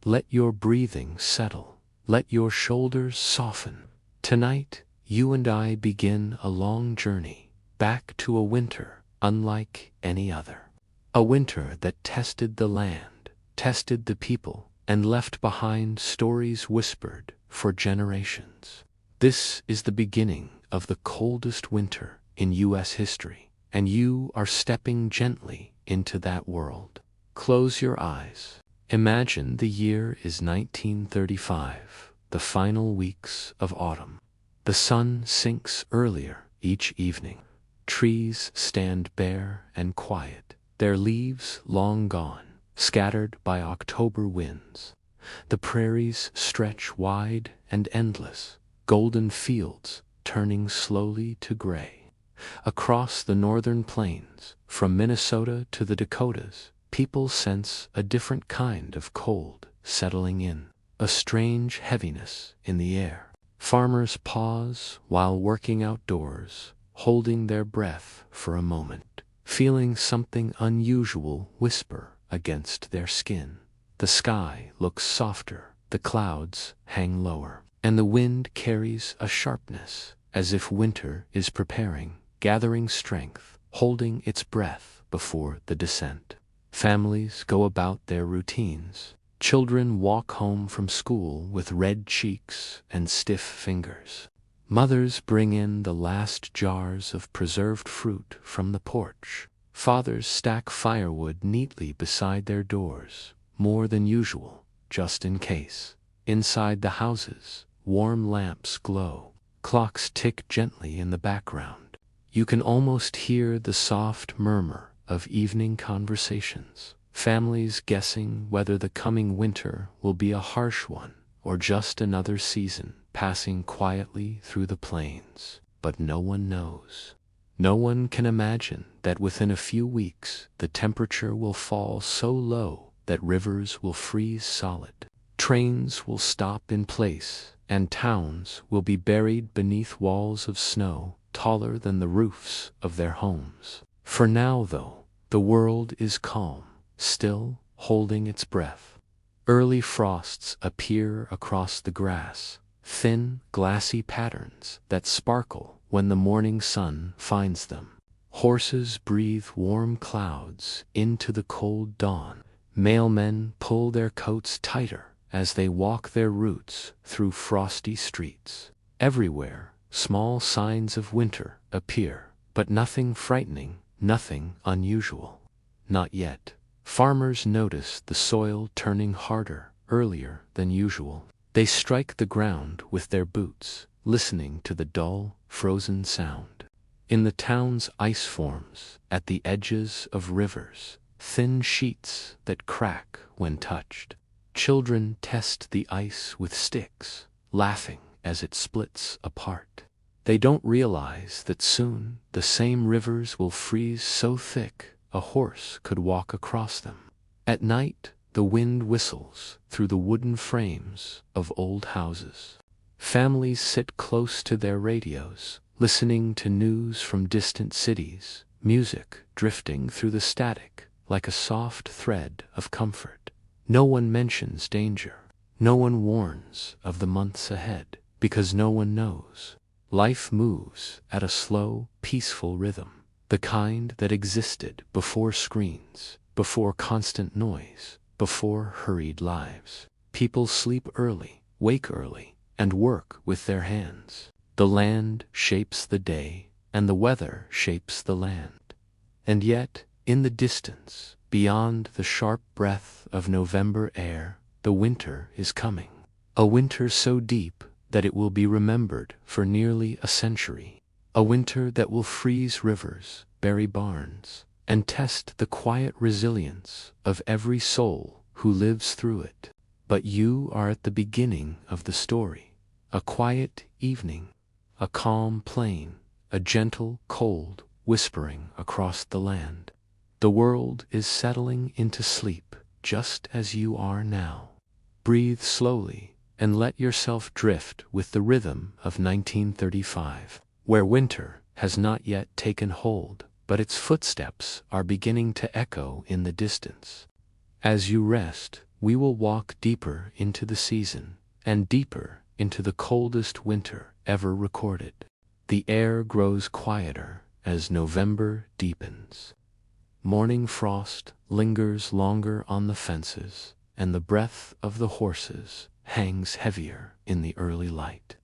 Let your breathing settle. Let your shoulders soften. Tonight, you and I begin a long journey back to a winter unlike any other. A winter that tested the land, tested the people, and left behind stories whispered for generations. This is the beginning of the coldest winter in U.S. history, and you are stepping gently into that world. Close your eyes. Imagine the year is 1935, the final weeks of autumn. The sun sinks earlier each evening. Trees stand bare and quiet, their leaves long gone, scattered by October winds. The prairies stretch wide and endless, golden fields turning slowly to gray. Across the northern plains, from Minnesota to the Dakotas, people sense a different kind of cold settling in, a strange heaviness in the air. Farmers pause while working outdoors, holding their breath for a moment, feeling something unusual whisper against their skin. The sky looks softer, the clouds hang lower, and the wind carries a sharpness, as if winter is preparing, gathering strength, holding its breath before the descent. Families go about their routines. Children walk home from school with red cheeks and stiff fingers. Mothers bring in the last jars of preserved fruit from the porch. Fathers stack firewood neatly beside their doors, more than usual, just in case. Inside the houses, warm lamps glow. Clocks tick gently in the background. You can almost hear the soft murmur of evening conversations. Families guessing whether the coming winter will be a harsh one or just another season passing quietly through the plains. But no one knows. No one can imagine that within a few weeks the temperature will fall so low that rivers will freeze solid. Trains will stop in place, and towns will be buried beneath walls of snow taller than the roofs of their homes. For now, though, the world is calm, still holding its breath. Early frosts appear across the grass, thin, glassy patterns that sparkle when the morning sun finds them. Horses breathe warm clouds into the cold dawn. Mailmen pull their coats tighter as they walk their routes through frosty streets. Everywhere, small signs of winter appear, but nothing frightening, nothing unusual. Not yet. Farmers notice the soil turning harder earlier than usual. They strike the ground with their boots, listening to the dull, frozen sound. In the town's ice forms, at the edges of rivers, thin sheets that crack when touched. Children test the ice with sticks, laughing as it splits apart. They don't realize that soon the same rivers will freeze so thick a horse could walk across them. At night, the wind whistles through the wooden frames of old houses. Families sit close to their radios, listening to news from distant cities, music drifting through the static like a soft thread of comfort. No one mentions danger. No one warns of the months ahead, because no one knows. Life moves at a slow, peaceful rhythm, the kind that existed before screens, before constant noise, before hurried lives. People sleep early, wake early, and work with their hands. The land shapes the day, and the weather shapes the land. And yet, in the distance, beyond the sharp breath of November air, the winter is coming. A winter so deep that it will be remembered for nearly a century. A winter that will freeze rivers, bury barns, and test the quiet resilience of every soul who lives through it. But you are at the beginning of the story. A quiet evening, a calm plain, a gentle cold whispering across the land. The world is settling into sleep, just as you are now. Breathe slowly and let yourself drift with the rhythm of 1935, where winter has not yet taken hold, but its footsteps are beginning to echo in the distance. As you rest, we will walk deeper into the season, and deeper into the coldest winter ever recorded. The air grows quieter as November deepens. Morning frost lingers longer on the fences, and the breath of the horses hangs heavier in the early light.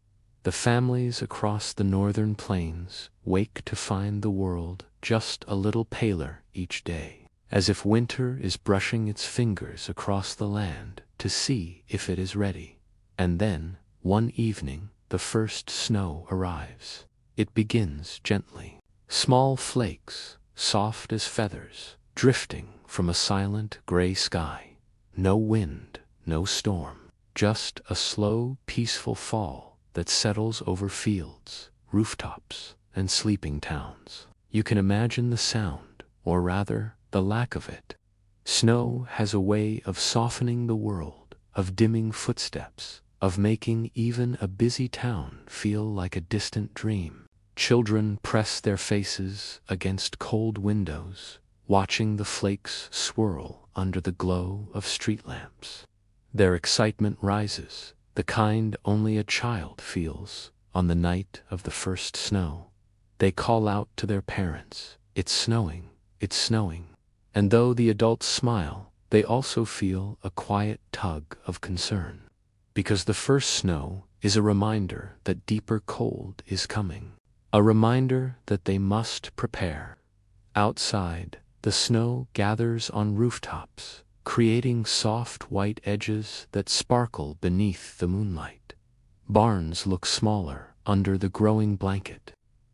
The families across the northern plains wake to find the world just a little paler each day, as if winter is brushing its fingers across the land to see if it is ready. And then, one evening, the first snow arrives. It begins gently. Small flakes, soft as feathers, drifting from a silent gray sky. No wind, no storm, just a slow, peaceful fall that settles over fields, rooftops, and sleeping towns. You can imagine the sound, or rather, the lack of it. Snow has a way of softening the world, of dimming footsteps, of making even a busy town feel like a distant dream. Children press their faces against cold windows, watching the flakes swirl under the glow of street lamps. Their excitement rises, the kind only a child feels on the night of the first snow. They call out to their parents, "It's snowing, it's snowing." And though the adults smile, they also feel a quiet tug of concern. Because the first snow is a reminder that deeper cold is coming. A reminder that they must prepare. Outside, the snow gathers on rooftops, creating soft white edges that sparkle beneath the moonlight. Barns look smaller under the growing blanket.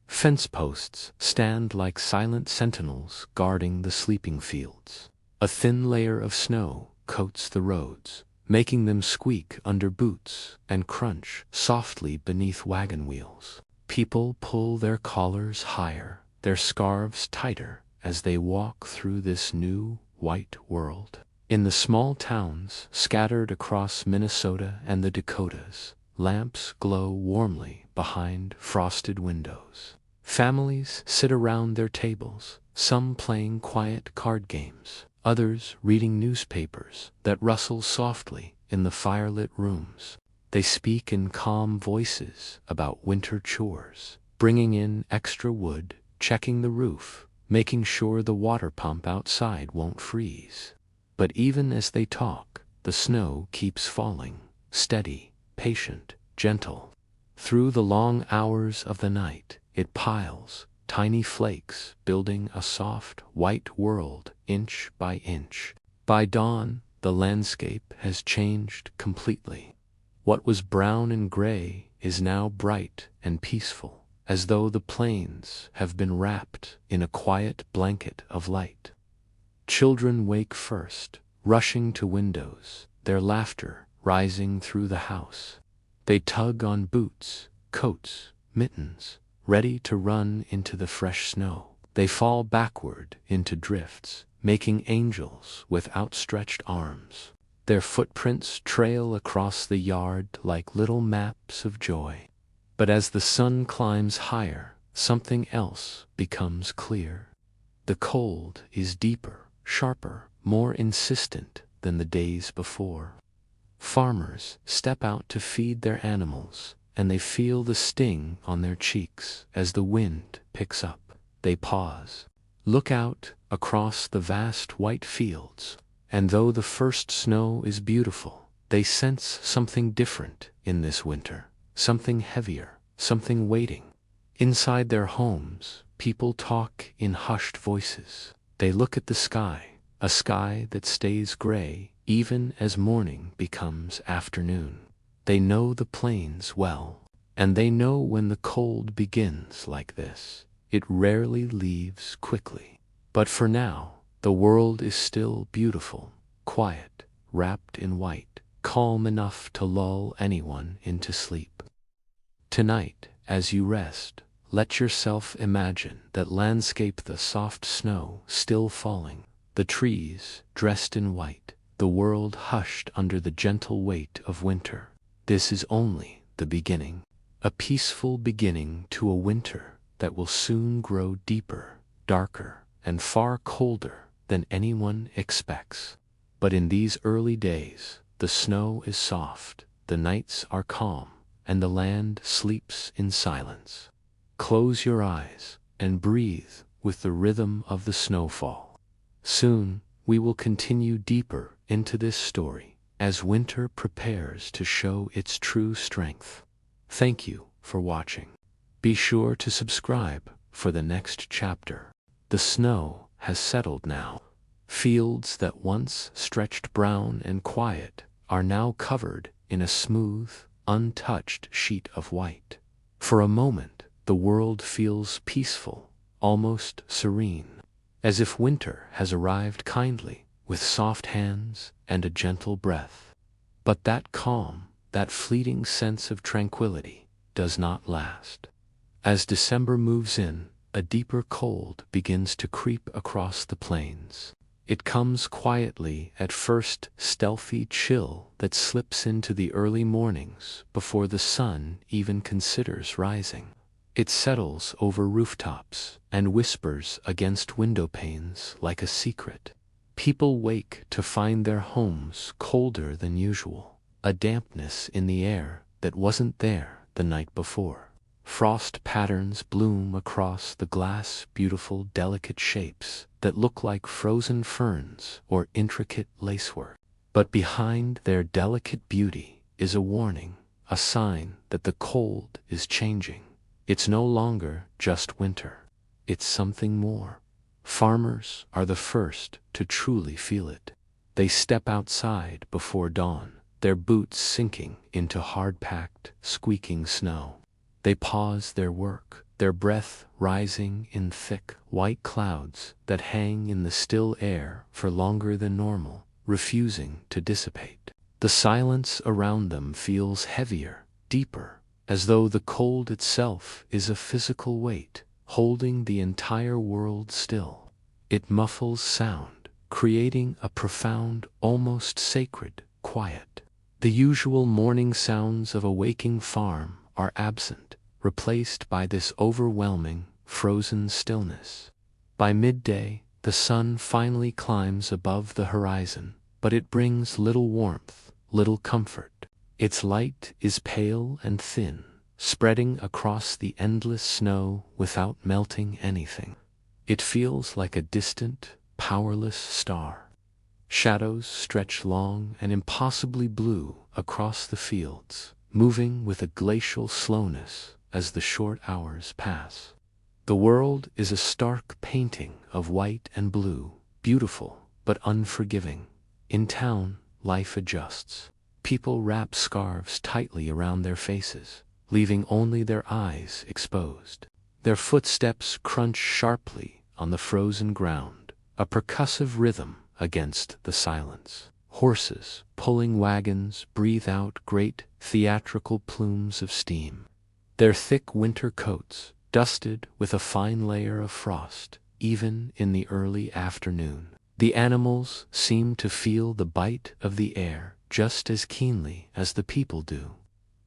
Fence posts stand like silent sentinels guarding the sleeping fields. A thin layer of snow coats the roads, making them squeak under boots and crunch softly beneath wagon wheels. People pull their collars higher, their scarves tighter, as they walk through this new, white world. In the small towns scattered across Minnesota and the Dakotas, lamps glow warmly behind frosted windows. Families sit around their tables, some playing quiet card games, others reading newspapers that rustle softly in the firelit rooms. They speak in calm voices about winter chores, bringing in extra wood, checking the roof, making sure the water pump outside won't freeze. But even as they talk, the snow keeps falling, steady, patient, gentle. Through the long hours of the night, it piles, tiny flakes, building a soft, white world inch by inch. By dawn, the landscape has changed completely. What was brown and gray is now bright and peaceful, as though the plains have been wrapped in a quiet blanket of light. Children wake first, rushing to windows, their laughter rising through the house. They tug on boots, coats, mittens, ready to run into the fresh snow. They fall backward into drifts, making angels with outstretched arms. Their footprints trail across the yard like little maps of joy. But as the sun climbs higher, something else becomes clear. The cold is deeper, sharper, more insistent than the days before. Farmers step out to feed their animals, and they feel the sting on their cheeks as the wind picks up. They pause, look out across the vast white fields, and though the first snow is beautiful, they sense something different in this winter, something heavier, something waiting. Inside their homes, people talk in hushed voices. They look at the sky, a sky that stays gray even as morning becomes afternoon. They know the plains well, and they know when the cold begins like this, it rarely leaves quickly. But for now, the world is still beautiful, quiet, wrapped in white, calm enough to lull anyone into sleep. Tonight, as you rest, let yourself imagine that landscape, the soft snow still falling, the trees dressed in white, the world hushed under the gentle weight of winter. This is only the beginning, a peaceful beginning to a winter that will soon grow deeper, darker, and far colder than anyone expects. But in these early days, the snow is soft, the nights are calm, and the land sleeps in silence. Close your eyes and breathe with the rhythm of the snowfall. Soon, we will continue deeper into this story as winter prepares to show its true strength. Thank you for watching. Be sure to subscribe for the next chapter. The snow has settled now. Fields that once stretched brown and quiet are now covered in a smooth, untouched sheet of white. For a moment, the world feels peaceful, almost serene, as if winter has arrived kindly, with soft hands and a gentle breath. But that calm, that fleeting sense of tranquility, does not last. As December moves in, a deeper cold begins to creep across the plains. It comes quietly at first, stealthy chill that slips into the early mornings before the sun even considers rising. It settles over rooftops and whispers against window panes like a secret. People wake to find their homes colder than usual, a dampness in the air that wasn't there the night before. Frost patterns bloom across the glass, beautiful, delicate shapes that look like frozen ferns or intricate lacework. But behind their delicate beauty is a warning, a sign that the cold is changing. It's no longer just winter. It's something more. Farmers are the first to truly feel it. They step outside before dawn, their boots sinking into hard-packed, squeaking snow. They pause their work, their breath rising in thick, white clouds that hang in the still air for longer than normal, refusing to dissipate. The silence around them feels heavier, deeper, as though the cold itself is a physical weight, holding the entire world still. It muffles sound, creating a profound, almost sacred quiet. The usual morning sounds of a waking farm are absent, replaced by this overwhelming, frozen stillness. By midday, the sun finally climbs above the horizon, but it brings little warmth, little comfort. Its light is pale and thin, spreading across the endless snow without melting anything. It feels like a distant, powerless star. Shadows stretch long and impossibly blue across the fields, moving with a glacial slowness as the short hours pass. The world is a stark painting of white and blue, beautiful but unforgiving. In town, life adjusts. People wrap scarves tightly around their faces, leaving only their eyes exposed. Their footsteps crunch sharply on the frozen ground, a percussive rhythm against the silence. Horses, pulling wagons, breathe out great, theatrical plumes of steam. Their thick winter coats, dusted with a fine layer of frost, even in the early afternoon. The animals seem to feel the bite of the air just as keenly as the people do.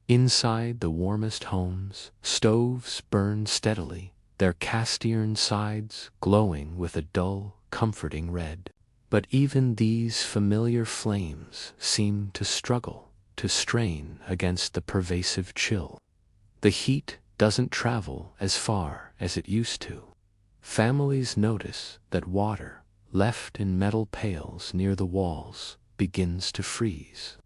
Inside the warmest homes, stoves burn steadily, their cast-iron sides glowing with a dull, comforting red. But even these familiar flames seem to struggle, to strain against the pervasive chill. The heat doesn't travel as far as it used to. Families notice that water, left in metal pails near the walls, begins to freeze.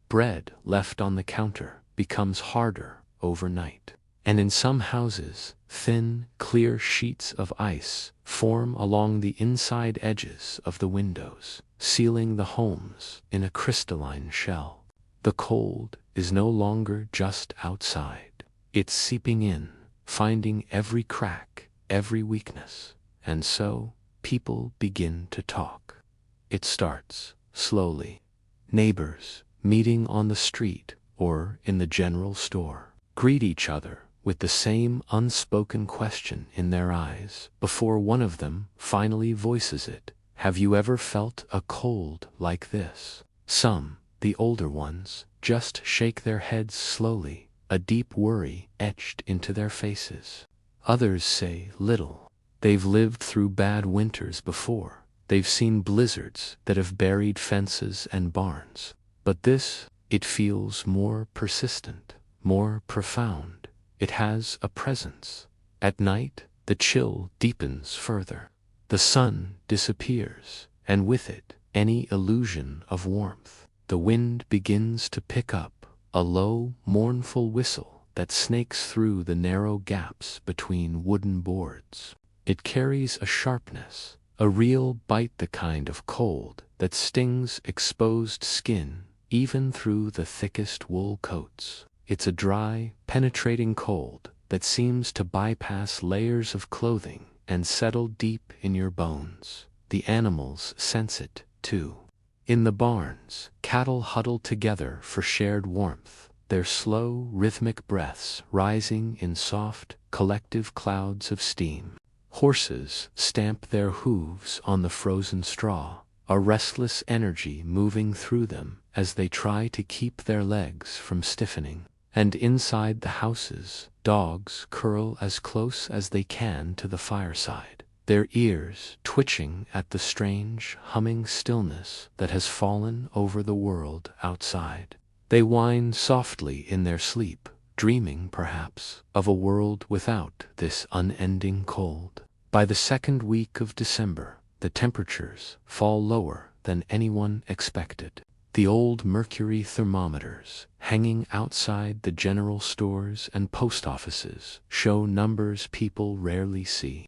Bread left on the counter becomes harder overnight. And in some houses, thin, clear sheets of ice form along the inside edges of the windows, sealing the homes in a crystalline shell. The cold is no longer just outside. It's seeping in, finding every crack, every weakness. And so, people begin to talk. It starts slowly. Neighbors, meeting on the street or in the general store, greet each other with the same unspoken question in their eyes before one of them finally voices it. Have you ever felt a cold like this? Some, the older ones, just shake their heads slowly, a deep worry etched into their faces. Others say little. They've lived through bad winters before. They've seen blizzards that have buried fences and barns. But this, it feels more persistent, more profound. It has a presence. At night, the chill deepens further. The sun disappears, and with it, any illusion of warmth. The wind begins to pick up, a low, mournful whistle that snakes through the narrow gaps between wooden boards. It carries a sharpness, a real bite, the kind of cold that stings exposed skin even through the thickest wool coats. It's a dry, penetrating cold that seems to bypass layers of clothing and settle deep in your bones. The animals sense it, too. In the barns, cattle huddle together for shared warmth, their slow, rhythmic breaths rising in soft, collective clouds of steam. Horses stamp their hooves on the frozen straw, a restless energy moving through them as they try to keep their legs from stiffening. And inside the houses, dogs curl as close as they can to the fireside, their ears twitching at the strange, humming stillness that has fallen over the world outside. They whine softly in their sleep, dreaming, perhaps, of a world without this unending cold. By the second week of December, the temperatures fall lower than anyone expected. The old mercury thermometers, hanging outside the general stores and post offices, show numbers people rarely see.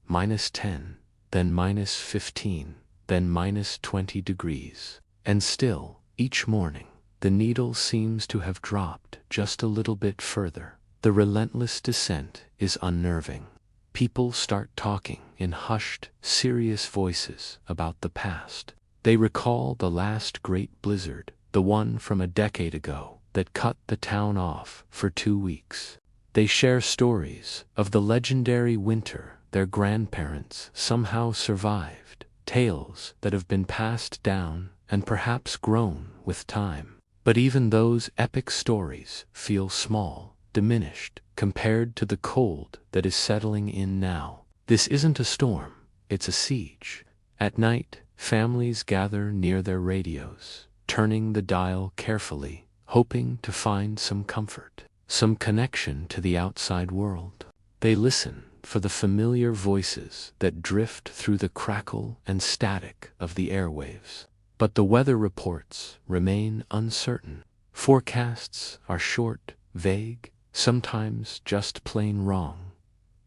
-10, then -15, then -20 degrees. And still, each morning, the needle seems to have dropped just a little bit further. The relentless descent is unnerving. People start talking in hushed, serious voices about the past. They recall the last great blizzard, the one from a decade ago, that cut the town off for 2 weeks. They share stories of the legendary winter their grandparents somehow survived, tales that have been passed down and perhaps grown with time. But even those epic stories feel small, diminished, compared to the cold that is settling in now. This isn't a storm, it's a siege. At night, families gather near their radios, turning the dial carefully, hoping to find some comfort, some connection to the outside world. They listen for the familiar voices that drift through the crackle and static of the airwaves. But the weather reports remain uncertain. Forecasts are short, vague, sometimes just plain wrong.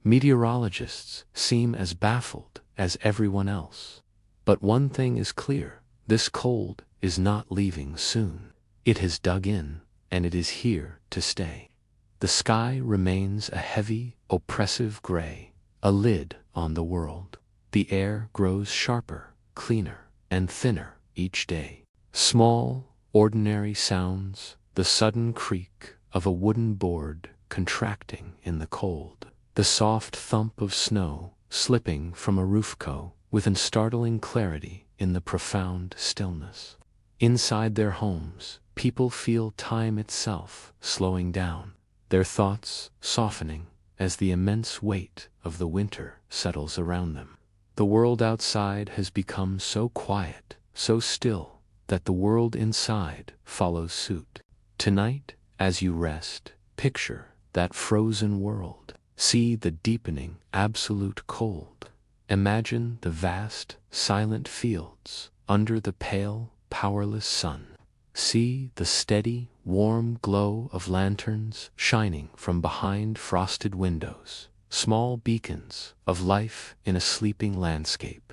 Meteorologists seem as baffled as everyone else. But one thing is clear, this cold is not leaving soon. It has dug in, and it is here to stay. The sky remains a heavy, oppressive gray, a lid on the world. The air grows sharper, cleaner, and thinner each day. Small, ordinary sounds, the sudden creak of a wooden board contracting in the cold, the soft thump of snow slipping from a roofco with an startling clarity in the profound stillness. Inside their homes, people feel time itself slowing down, their thoughts softening as the immense weight of the winter settles around them. The world outside has become so quiet, so still, that the world inside follows suit. Tonight, as you rest, picture that frozen world. See the deepening, absolute cold. Imagine the vast, silent fields under the pale, powerless sun. See the steady, warm glow of lanterns shining from behind frosted windows, small beacons of life in a sleeping landscape.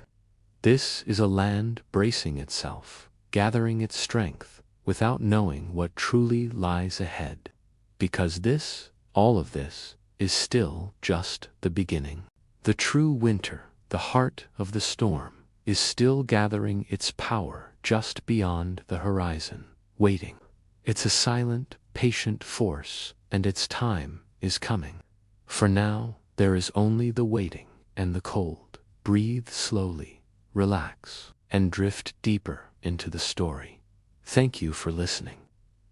This is a land bracing itself, gathering its strength, without knowing what truly lies ahead. Because this, all of this, is still just the beginning. The true winter, the heart of the storm, is still gathering its power just beyond the horizon, waiting. It's a silent, patient force, and its time is coming. For now, there is only the waiting and the cold. Breathe slowly, relax, and drift deeper into the story. Thank you for listening.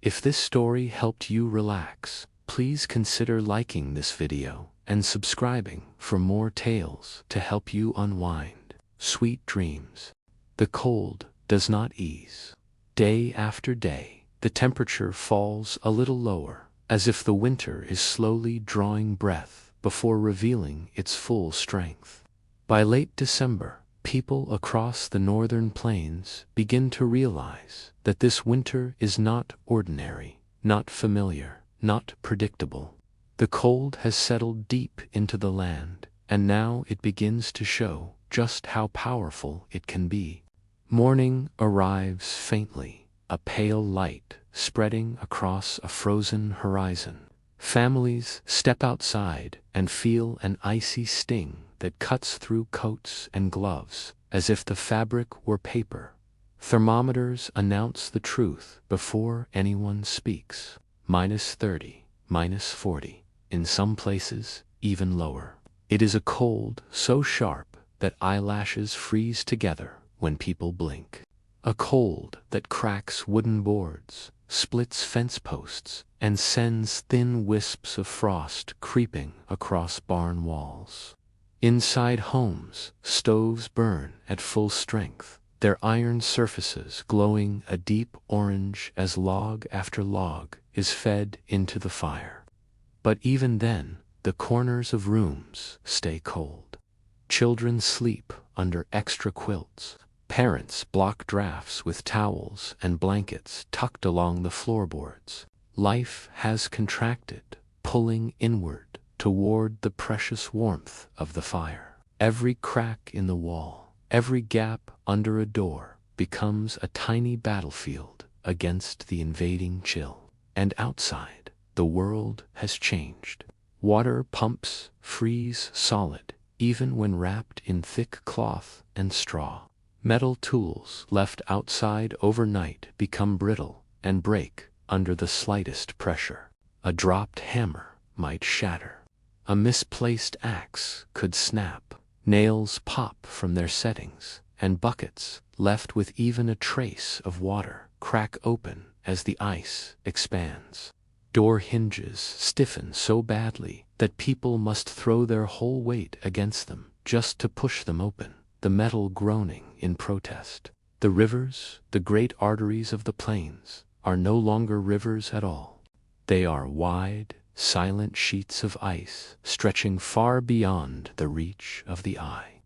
If this story helped you relax, please consider liking this video and subscribing for more tales to help you unwind. Sweet dreams. The cold does not ease. Day after day, the temperature falls a little lower, as if the winter is slowly drawing breath before revealing its full strength. By late December, people across the northern plains begin to realize that this winter is not ordinary, not familiar, not predictable. The cold has settled deep into the land, and now it begins to show just how powerful it can be. Morning arrives faintly, a pale light spreading across a frozen horizon. Families step outside and feel an icy sting that cuts through coats and gloves, as if the fabric were paper. Thermometers announce the truth before anyone speaks. -30, -40, in some places even lower. It is a cold so sharp that eyelashes freeze together when people blink. A cold that cracks wooden boards, splits fence posts, and sends thin wisps of frost creeping across barn walls. Inside homes, stoves burn at full strength, their iron surfaces glowing a deep orange as log after log is fed into the fire. But even then, the corners of rooms stay cold. Children sleep under extra quilts. Parents block drafts with towels and blankets tucked along the floorboards. Life has contracted, pulling inward toward the precious warmth of the fire. Every crack in the wall, every gap under a door becomes a tiny battlefield against the invading chill. And outside, the world has changed. Water pumps freeze solid, even when wrapped in thick cloth and straw. Metal tools left outside overnight become brittle and break under the slightest pressure. A dropped hammer might shatter. A misplaced axe could snap. Nails pop from their settings, and buckets, left with even a trace of water, crack open as the ice expands. Door hinges stiffen so badly that people must throw their whole weight against them just to push them open, the metal groaning in protest. The rivers, the great arteries of the plains, are no longer rivers at all. They are wide, silent sheets of ice stretching far beyond the reach of the eye.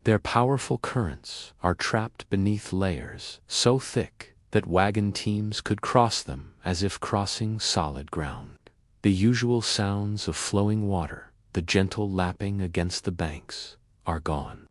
Their powerful currents are trapped beneath layers so thick that wagon teams could cross them as if crossing solid ground. The usual sounds of flowing water, the gentle lapping against the banks, are gone,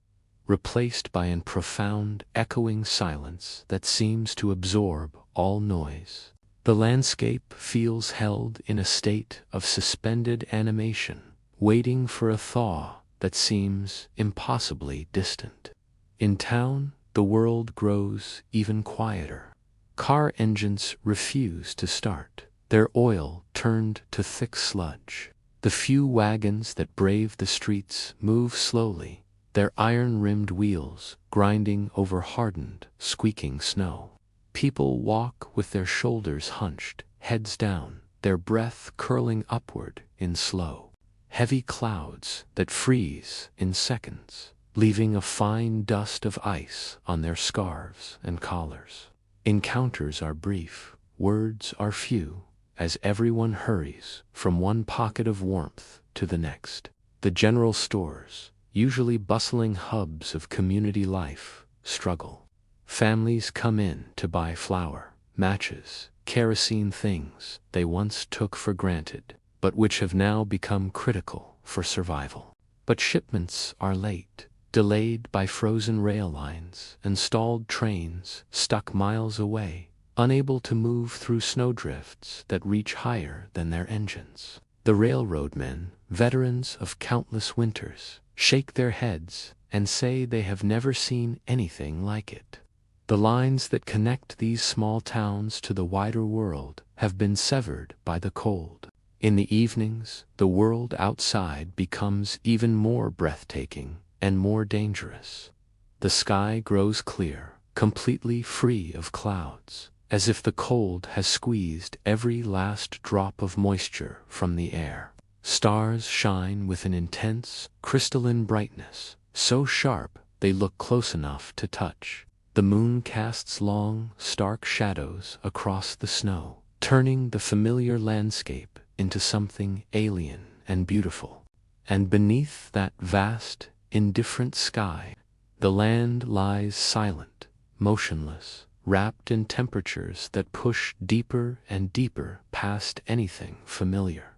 replaced by a profound, echoing silence that seems to absorb all noise. The landscape feels held in a state of suspended animation, waiting for a thaw that seems impossibly distant. In town, the world grows even quieter. Car engines refuse to start, their oil turned to thick sludge. The few wagons that brave the streets move slowly, their iron-rimmed wheels grinding over hardened, squeaking snow. People walk with their shoulders hunched, heads down, their breath curling upward in slow, heavy clouds that freeze in seconds, leaving a fine dust of ice on their scarves and collars. Encounters are brief, words are few, as everyone hurries from one pocket of warmth to the next. The general stores, usually bustling hubs of community life, struggle. Families come in to buy flour, matches, kerosene, things they once took for granted, but which have now become critical for survival. But shipments are late, delayed by frozen rail lines and stalled trains stuck miles away, unable to move through snowdrifts that reach higher than their engines. The railroad men, veterans of countless winters, shake their heads and say they have never seen anything like it. The lines that connect these small towns to the wider world have been severed by the cold. In the evenings, the world outside becomes even more breathtaking and more dangerous. The sky grows clear, completely free of clouds, as if the cold has squeezed every last drop of moisture from the air. Stars shine with an intense, crystalline brightness, so sharp they look close enough to touch. The moon casts long, stark shadows across the snow, turning the familiar landscape into something alien and beautiful. And beneath that vast, indifferent sky, the land lies silent, motionless, wrapped in temperatures that push deeper and deeper past anything familiar.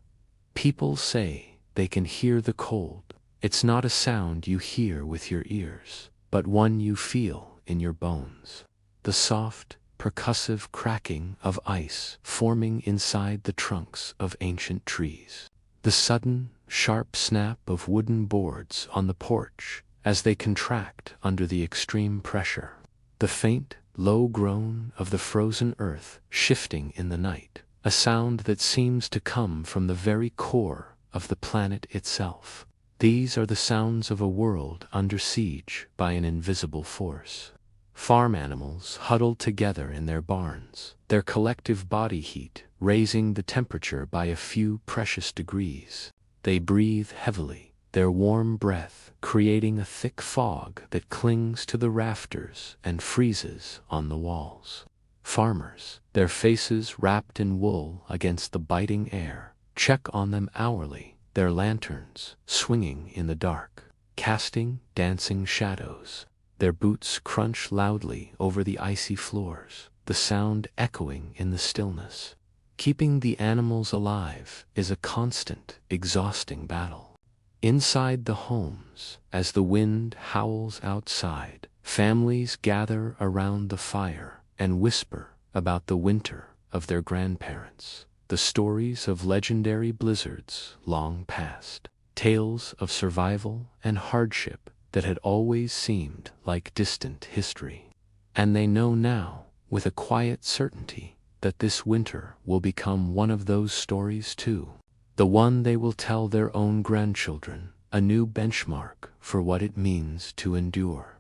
People say they can hear the cold. It's not a sound you hear with your ears, but one you feel in your bones. The soft, percussive cracking of ice forming inside the trunks of ancient trees. The sudden, sharp snap of wooden boards on the porch as they contract under the extreme pressure. The faint, low groan of the frozen earth shifting in the night, a sound that seems to come from the very core of the planet itself. These are the sounds of a world under siege by an invisible force. Farm animals huddled together in their barns, their collective body heat raising the temperature by a few precious degrees. They breathe heavily, their warm breath creating a thick fog that clings to the rafters and freezes on the walls. Farmers, their faces wrapped in wool against the biting air, check on them hourly, their lanterns swinging in the dark, casting dancing shadows. Their boots crunch loudly over the icy floors, the sound echoing in the stillness. Keeping the animals alive is a constant, exhausting battle. Inside the homes, as the wind howls outside, families gather around the fire and whisper about the winter of their grandparents, the stories of legendary blizzards long past, tales of survival and hardship that had always seemed like distant history. And they know now, with a quiet certainty, that this winter will become one of those stories too. The one they will tell their own grandchildren, a new benchmark for what it means to endure.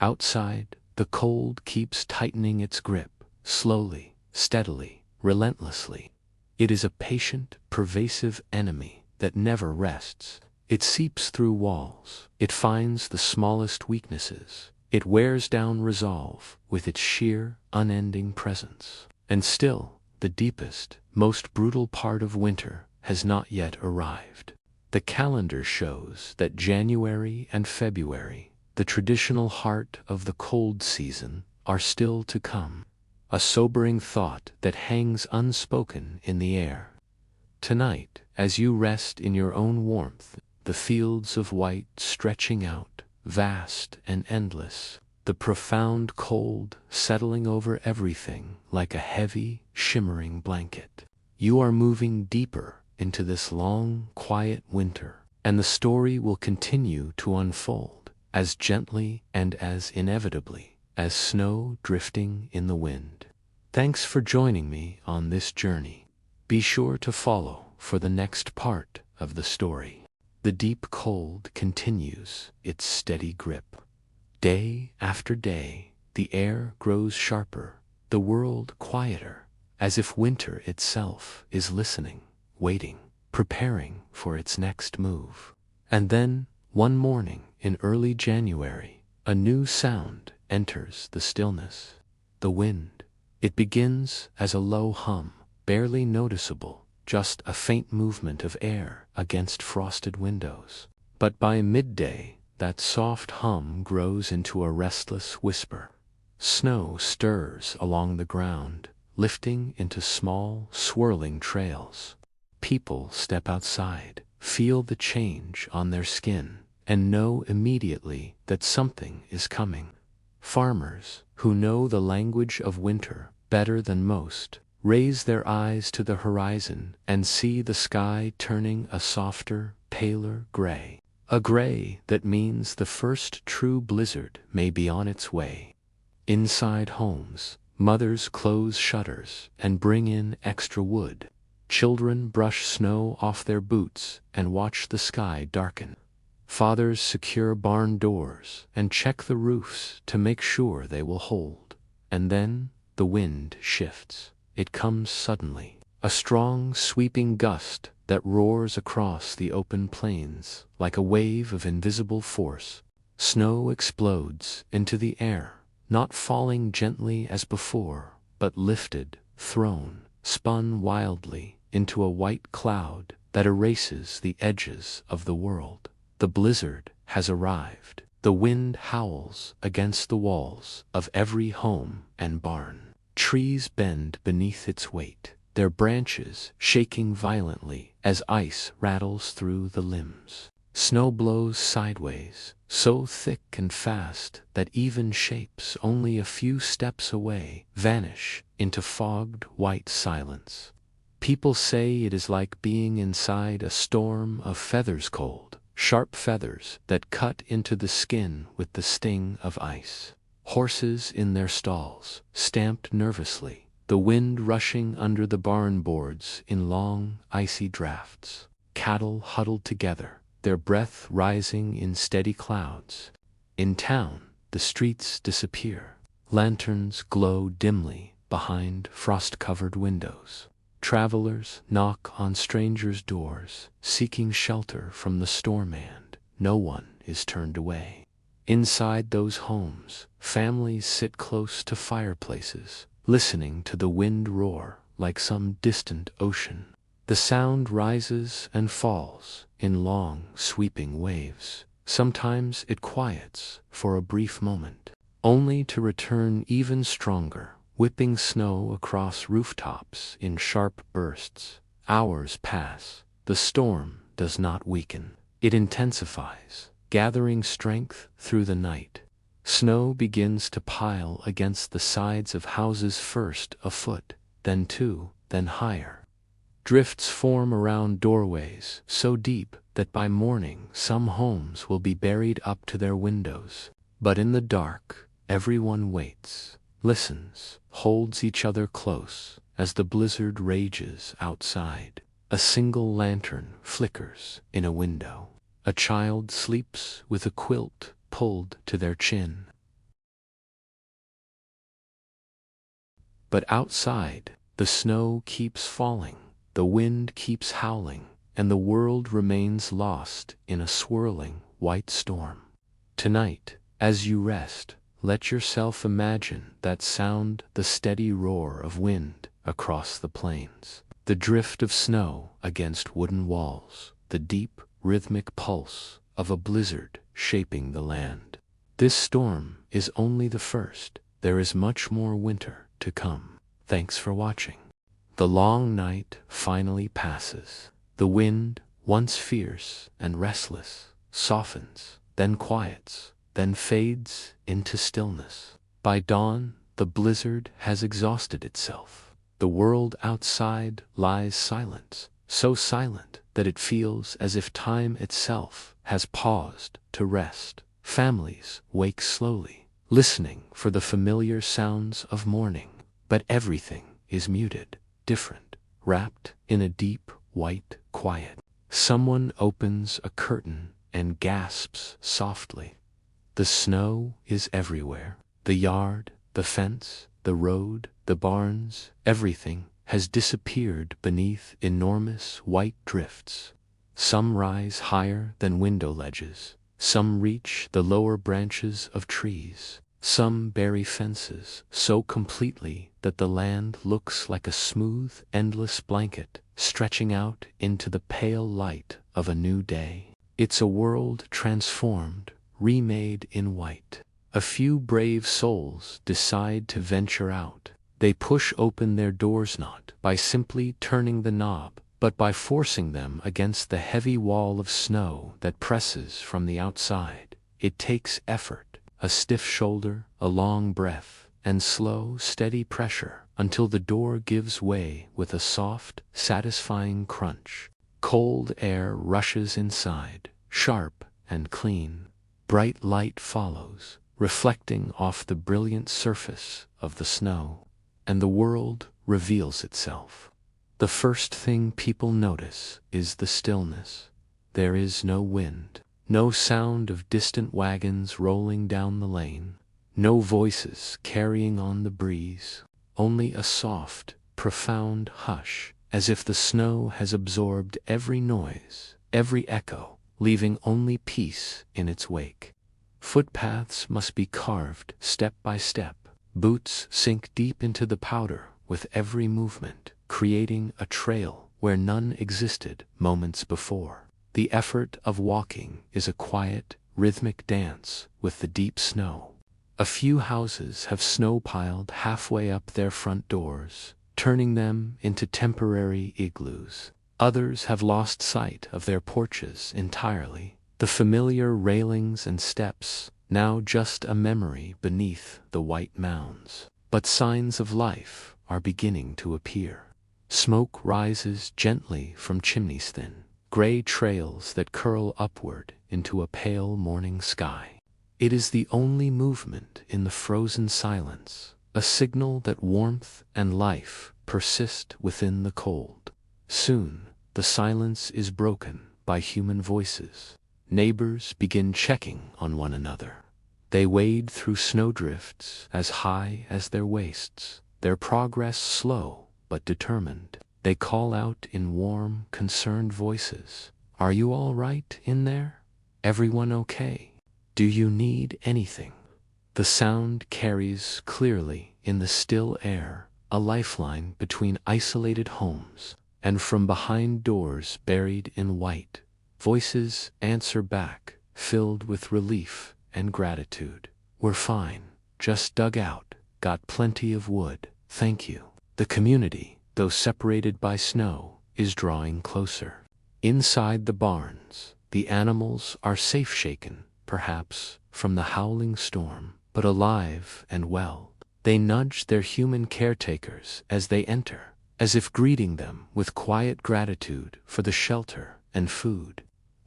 Outside, the cold keeps tightening its grip, slowly, steadily, relentlessly. It is a patient, pervasive enemy that never rests. It seeps through walls, it finds the smallest weaknesses, it wears down resolve with its sheer, unending presence. And still, the deepest, most brutal part of winter has not yet arrived. The calendar shows that January and February, the traditional heart of the cold season, are still to come. A sobering thought that hangs unspoken in the air. Tonight, as you rest in your own warmth, the fields of white stretching out, vast and endless, the profound cold settling over everything like a heavy, shimmering blanket. You are moving deeper into this long, quiet winter, and the story will continue to unfold, as gently and as inevitably as snow drifting in the wind. Thanks for joining me on this journey. Be sure to follow for the next part of the story. The deep cold continues its steady grip. Day after day, the air grows sharper, the world quieter, as if winter itself is listening, waiting, preparing for its next move. And then, one morning in early January, a new sound enters the stillness. The wind. It begins as a low hum, barely noticeable, just a faint movement of air against frosted windows. But by midday, that soft hum grows into a restless whisper. Snow stirs along the ground, lifting into small, swirling trails. People step outside, feel the change on their skin, and know immediately that something is coming. Farmers, who know the language of winter better than most, raise their eyes to the horizon and see the sky turning a softer, paler gray. A gray that means the first true blizzard may be on its way. Inside homes, mothers close shutters and bring in extra wood. Children brush snow off their boots and watch the sky darken. Fathers secure barn doors and check the roofs to make sure they will hold. And then the wind shifts. It comes suddenly, a strong, sweeping gust that roars across the open plains like a wave of invisible force. Snow explodes into the air, not falling gently as before, but lifted, thrown, spun wildly into a white cloud that erases the edges of the world. The blizzard has arrived. The wind howls against the walls of every home and barn. Trees bend beneath its weight, their branches shaking violently as ice rattles through the limbs. Snow blows sideways, so thick and fast that even shapes only a few steps away vanish into fogged white silence. People say it is like being inside a storm of feathers, cold, sharp feathers that cut into the skin with the sting of ice. Horses in their stalls stamped nervously, the wind rushing under the barn boards in long, icy drafts. Cattle huddled together, their breath rising in steady clouds. In town, the streets disappear. Lanterns glow dimly behind frost-covered windows. Travelers knock on strangers' doors, seeking shelter from the storm, and no one is turned away. Inside those homes, families sit close to fireplaces, listening to the wind roar like some distant ocean. The sound rises and falls in long, sweeping waves. Sometimes it quiets for a brief moment, only to return even stronger, whipping snow across rooftops in sharp bursts. Hours pass. The storm does not weaken. It intensifies, gathering strength through the night. Snow begins to pile against the sides of houses, first a foot, then 2, then higher. Drifts form around doorways so deep that by morning some homes will be buried up to their windows. But in the dark, everyone waits, listens, holds each other close as the blizzard rages outside. A single lantern flickers in a window. A child sleeps with a quilt pulled to their chin. But outside, the snow keeps falling. The wind keeps howling, and the world remains lost in a swirling white storm. Tonight, as you rest, let yourself imagine that sound, the steady roar of wind across the plains, the drift of snow against wooden walls, the deep, rhythmic pulse of a blizzard shaping the land. This storm is only the first. There is much more winter to come. Thanks for watching. The long night finally passes. The wind, once fierce and restless, softens, then quiets, then fades into stillness. By dawn, the blizzard has exhausted itself. The world outside lies silent, so silent that it feels as if time itself has paused to rest. Families wake slowly, listening for the familiar sounds of morning, but everything is muted, different, wrapped in a deep, white quiet. Someone opens a curtain and gasps softly. The snow is everywhere. The yard, the fence, the road, the barns, everything has disappeared beneath enormous white drifts. Some rise higher than window ledges. Some reach the lower branches of trees. Some bury fences so completely that the land looks like a smooth, endless blanket stretching out into the pale light of a new day. It's a world transformed, remade in white. A few brave souls decide to venture out. They push open their doors not by simply turning the knob, but by forcing them against the heavy wall of snow that presses from the outside. It takes effort. A stiff shoulder, a long breath, and slow, steady pressure until the door gives way with a soft, satisfying crunch. Cold air rushes inside, sharp and clean. Bright light follows, reflecting off the brilliant surface of the snow, and the world reveals itself. The first thing people notice is the stillness. There is no wind. No sound of distant wagons rolling down the lane, no voices carrying on the breeze, only a soft, profound hush, as if the snow has absorbed every noise, every echo, leaving only peace in its wake. Footpaths must be carved step by step. Boots sink deep into the powder with every movement, creating a trail where none existed moments before. The effort of walking is a quiet, rhythmic dance with the deep snow. A few houses have snow piled halfway up their front doors, turning them into temporary igloos. Others have lost sight of their porches entirely, the familiar railings and steps now just a memory beneath the white mounds. But signs of life are beginning to appear. Smoke rises gently from chimneys thin, gray trails that curl upward into a pale morning sky. It is the only movement in the frozen silence, a signal that warmth and life persist within the cold. Soon, the silence is broken by human voices. Neighbors begin checking on one another. They wade through snowdrifts as high as their waists, their progress slow but determined. They call out in warm, concerned voices, "Are you all right in there? Everyone okay? Do you need anything?" The sound carries clearly in the still air, a lifeline between isolated homes, and from behind doors buried in white, voices answer back, filled with relief and gratitude. "We're fine, just dug out, got plenty of wood, thank you." The community, though separated by snow, is drawing closer. Inside the barns, the animals are safe, shaken, perhaps, from the howling storm, but alive and well. They nudge their human caretakers as they enter, as if greeting them with quiet gratitude for the shelter and food.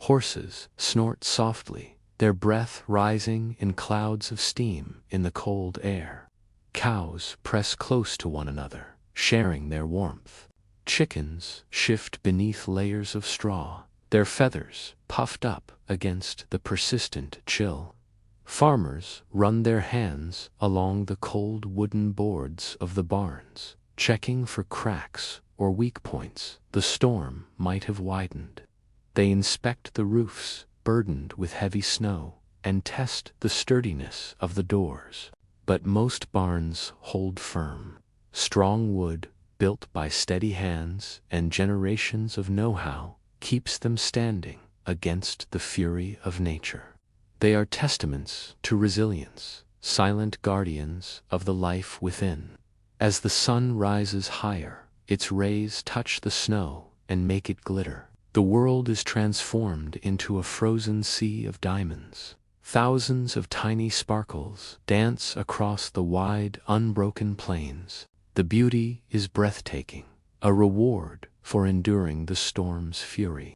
Horses snort softly, their breath rising in clouds of steam in the cold air. Cows press close to one another, sharing their warmth. Chickens shift beneath layers of straw, their feathers puffed up against the persistent chill. Farmers run their hands along the cold wooden boards of the barns, checking for cracks or weak points the storm might have widened. They inspect the roofs, burdened with heavy snow, and test the sturdiness of the doors. But most barns hold firm. Strong wood, built by steady hands and generations of know-how, keeps them standing against the fury of nature. They are testaments to resilience, silent guardians of the life within. As the sun rises higher, its rays touch the snow and make it glitter. The world is transformed into a frozen sea of diamonds. Thousands of tiny sparkles dance across the wide, unbroken plains. The beauty is breathtaking, a reward for enduring the storm's fury.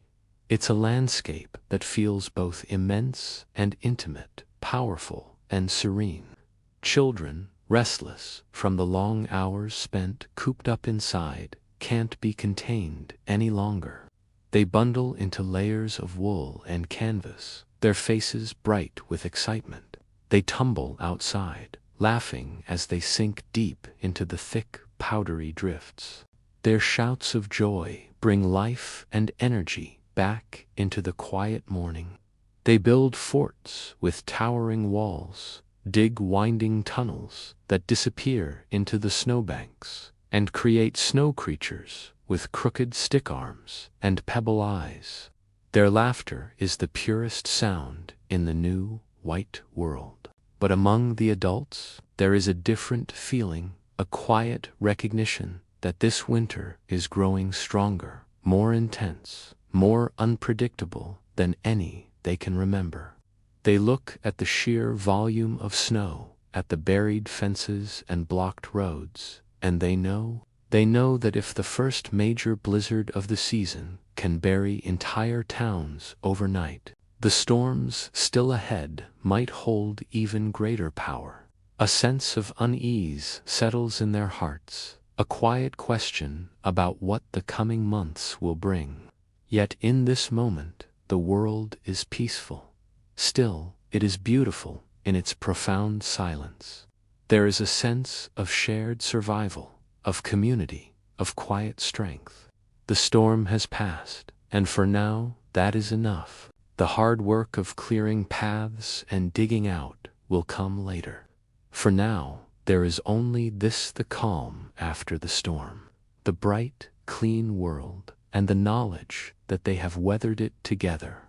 It's a landscape that feels both immense and intimate, powerful and serene. Children, restless from the long hours spent cooped up inside, can't be contained any longer. They bundle into layers of wool and canvas, their faces bright with excitement. They tumble outside, laughing as they sink deep into the thick, powdery drifts. Their shouts of joy bring life and energy back into the quiet morning. They build forts with towering walls, dig winding tunnels that disappear into the snowbanks, and create snow creatures with crooked stick arms and pebble eyes. Their laughter is the purest sound in the new, white world. But among the adults, there is a different feeling, a quiet recognition that this winter is growing stronger, more intense, more unpredictable than any they can remember. They look at the sheer volume of snow, at the buried fences and blocked roads, and they know that if the first major blizzard of the season can bury entire towns overnight, the storms still ahead might hold even greater power. A sense of unease settles in their hearts, a quiet question about what the coming months will bring. Yet in this moment, the world is peaceful. Still, it is beautiful in its profound silence. There is a sense of shared survival, of community, of quiet strength. The storm has passed, and for now, that is enough. The hard work of clearing paths and digging out will come later. For now, there is only this: the calm after the storm, the bright, clean world, and the knowledge that they have weathered it together.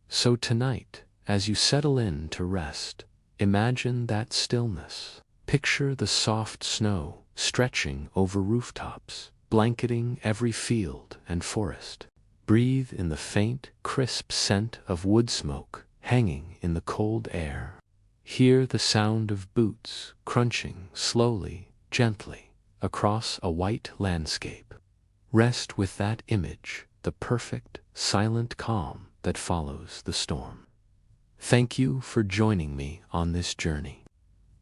So tonight, as you settle in to rest, imagine that stillness. Picture the soft snow stretching over rooftops, blanketing every field and forest. Breathe in the faint, crisp scent of wood smoke hanging in the cold air. Hear the sound of boots crunching slowly, gently, across a white landscape. Rest with that image, the perfect, silent calm that follows the storm. Thank you for joining me on this journey.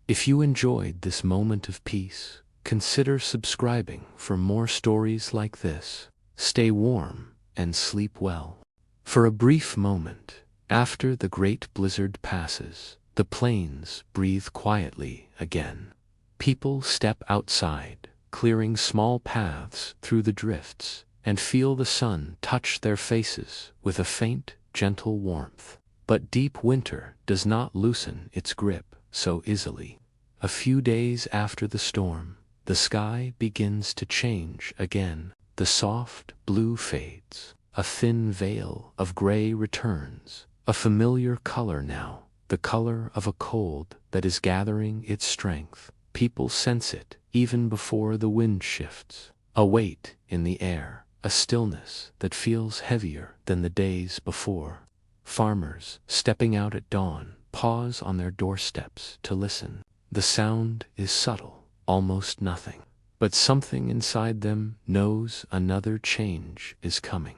If you enjoyed this moment of peace, consider subscribing for more stories like this. Stay warm and sleep well. For a brief moment, after the great blizzard passes, the plains breathe quietly again. People step outside, clearing small paths through the drifts, and feel the sun touch their faces with a faint, gentle warmth. But deep winter does not loosen its grip so easily. A few days after the storm, the sky begins to change again. The soft blue fades. A thin veil of gray returns, a familiar color now, the color of a cold that is gathering its strength. People sense it even before the wind shifts. A weight in the air, a stillness that feels heavier than the days before. Farmers, stepping out at dawn, pause on their doorsteps to listen. The sound is subtle, almost nothing, but something inside them knows another change is coming.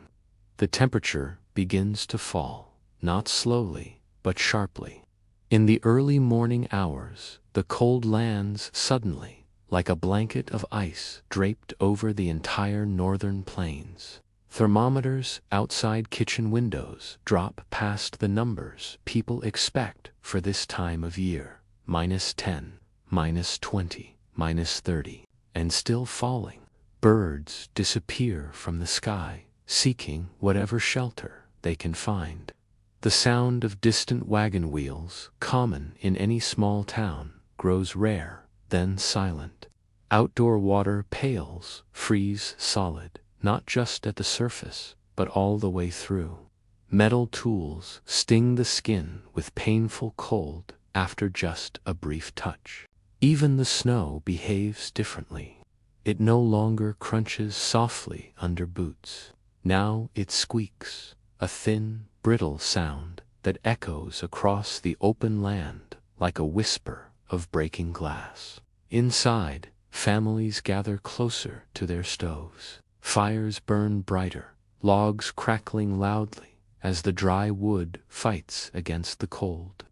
The temperature begins to fall, not slowly, but sharply. In the early morning hours, the cold lands suddenly, like a blanket of ice draped over the entire northern plains. Thermometers outside kitchen windows drop past the numbers people expect for this time of year: -10, -20, -30, and still falling. Birds disappear from the sky, seeking whatever shelter they can find. The sound of distant wagon wheels, common in any small town, grows rare, then silent. Outdoor water pails freeze solid, not just at the surface, but all the way through. Metal tools sting the skin with painful cold after just a brief touch. Even the snow behaves differently. It no longer crunches softly under boots. Now it squeaks, a thin, brittle sound that echoes across the open land like a whisper of breaking glass. Inside, families gather closer to their stoves. Fires burn brighter, logs crackling loudly as the dry wood fights against the cold.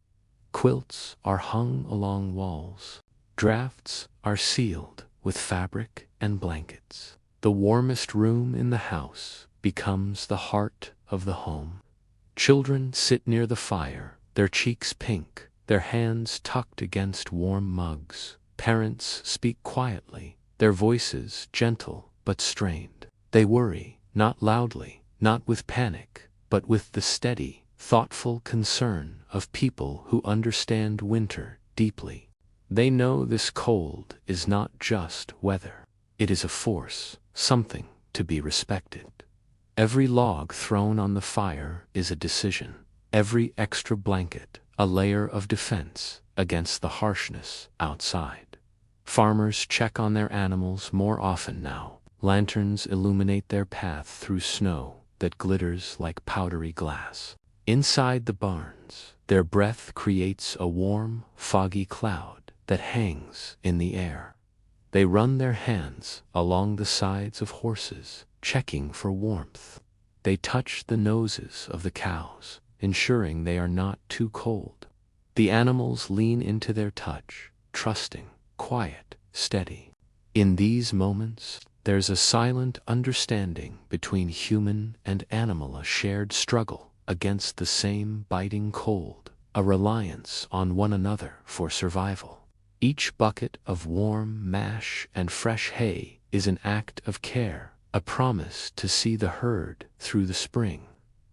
Quilts are hung along walls. Drafts are sealed with fabric and blankets. The warmest room in the house becomes the heart of the home. Children sit near the fire, their cheeks pink, their hands tucked against warm mugs. Parents speak quietly, their voices gentle but strained. They worry, not loudly, not with panic, but with the steady, thoughtful concern of people who understand winter deeply. They know this cold is not just weather. It is a force, something to be respected. Every log thrown on the fire is a decision. Every extra blanket, a layer of defense against the harshness outside. Farmers check on their animals more often now. Lanterns illuminate their path through snow that glitters like powdery glass. Inside the barns, their breath creates a warm, foggy cloud that hangs in the air. They run their hands along the sides of horses, checking for warmth. They touch the noses of the cows, ensuring they are not too cold. The animals lean into their touch, trusting, quiet, steady. In these moments, there's a silent understanding between human and animal, a shared struggle against the same biting cold, a reliance on one another for survival. Each bucket of warm mash and fresh hay is an act of care, a promise to see the herd through the spring.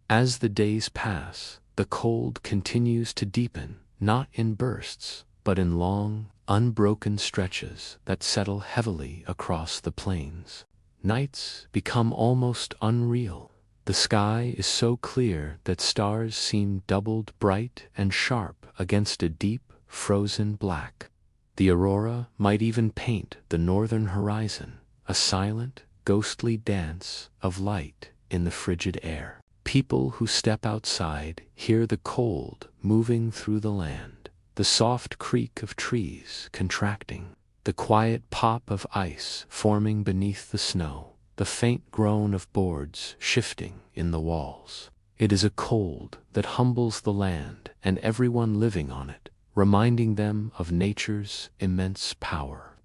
As the days pass, the cold continues to deepen, not in bursts, but in long, unbroken stretches that settle heavily across the plains. Nights become almost unreal. The sky is so clear that stars seem doubled bright and sharp against a deep, frozen black. The aurora might even paint the northern horizon, a silent, ghostly dance of light in the frigid air. People who step outside hear the cold moving through the land, the soft creak of trees contracting, the quiet pop of ice forming beneath the snow, the faint groan of boards shifting in the walls. It is a cold that humbles the land and everyone living on it, reminding them of nature's immense power.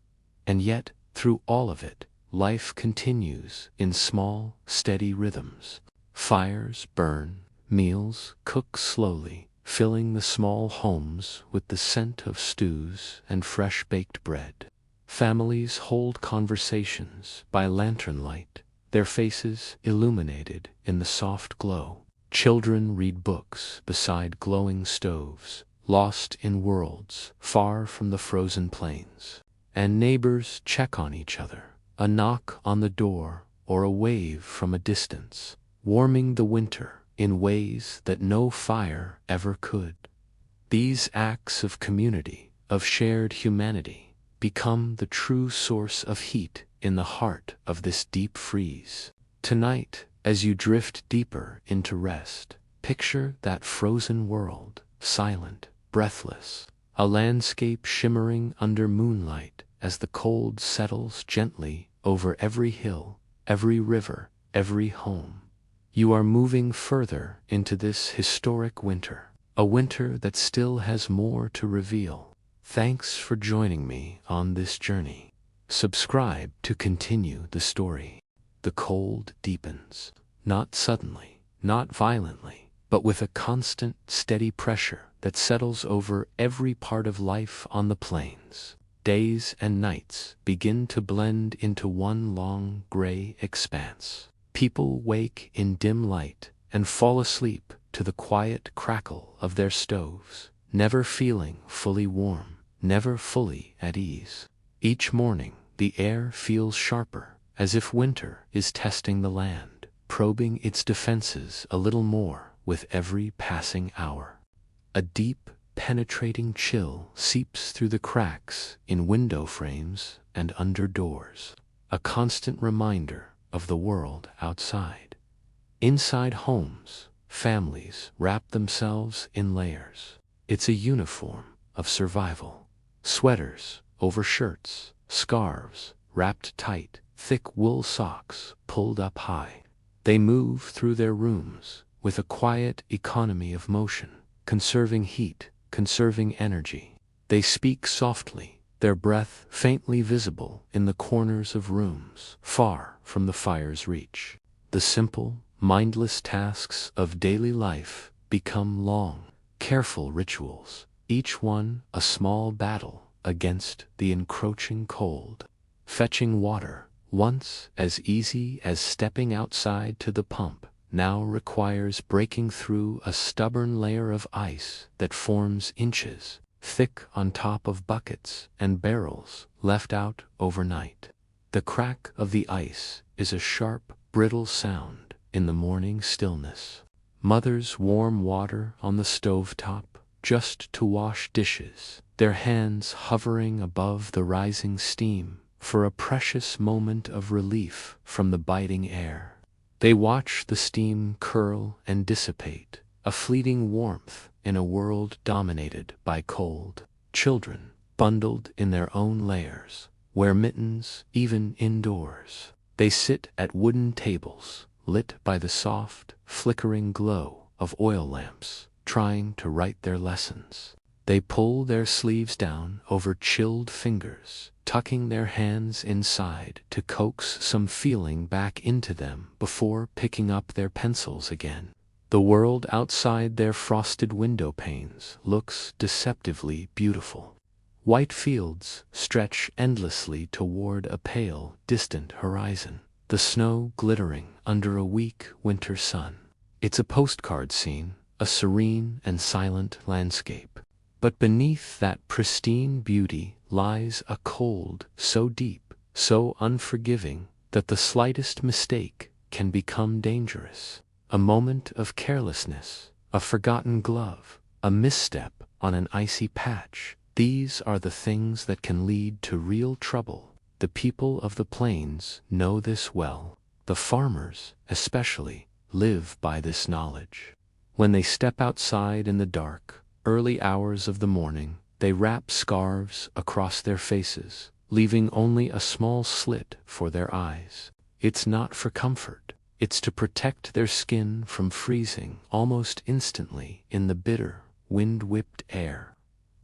And yet, through all of it, life continues in small, steady rhythms. Fires burn, meals cook slowly, filling the small homes with the scent of stews and fresh-baked bread. Families hold conversations by lantern light, their faces illuminated in the soft glow. Children read books beside glowing stoves, lost in worlds far from the frozen plains. And neighbors check on each other, a knock on the door or a wave from a distance, warming the winter in ways that no fire ever could. These acts of community, of shared humanity, become the true source of heat in the heart of this deep freeze. Tonight, as you drift deeper into rest, picture that frozen world, silent, breathless, a landscape shimmering under moonlight as the cold settles gently over every hill, every river, every home. You are moving further into this historic winter, a winter that still has more to reveal. Thanks for joining me on this journey. Subscribe to continue the story. The cold deepens, not suddenly, not violently, but with a constant, steady pressure that settles over every part of life on the plains. Days and nights begin to blend into one long, gray expanse. People wake in dim light and fall asleep to the quiet crackle of their stoves, never feeling fully warm, never fully at ease. Each morning, the air feels sharper, as if winter is testing the land, probing its defenses a little more with every passing hour. A deep, penetrating chill seeps through the cracks in window frames and under doors, a constant reminder of the world outside. Inside homes, families wrap themselves in layers. It's a uniform of survival. Sweaters over shirts, scarves wrapped tight, thick wool socks pulled up high. They move through their rooms with a quiet economy of motion, conserving heat, conserving energy. They speak softly, their breath faintly visible in the corners of rooms, far from the fire's reach. The simple, mindless tasks of daily life become long, careful rituals, each one a small battle against the encroaching cold. Fetching water, once as easy as stepping outside to the pump, now requires breaking through a stubborn layer of ice that forms inches thick on top of buckets and barrels left out overnight. The crack of the ice is a sharp, brittle sound in the morning stillness. Mothers warm water on the stovetop just to wash dishes, their hands hovering above the rising steam for a precious moment of relief from the biting air. They watch the steam curl and dissipate, a fleeting warmth in a world dominated by cold. Children, bundled in their own layers, wear mittens even indoors. They sit at wooden tables, lit by the soft, flickering glow of oil lamps, trying to write their lessons. They pull their sleeves down over chilled fingers, tucking their hands inside to coax some feeling back into them before picking up their pencils again. The world outside their frosted window panes looks deceptively beautiful. White fields stretch endlessly toward a pale, distant horizon, the snow glittering under a weak winter sun. It's a postcard scene, a serene and silent landscape. But beneath that pristine beauty lies a cold so deep, so unforgiving, that the slightest mistake can become dangerous. A moment of carelessness, a forgotten glove, a misstep on an icy patch, these are the things that can lead to real trouble. The people of the plains know this well. The farmers, especially, live by this knowledge. When they step outside in the dark, early hours of the morning, they wrap scarves across their faces, leaving only a small slit for their eyes. It's not for comfort. It's to protect their skin from freezing almost instantly in the bitter, wind-whipped air.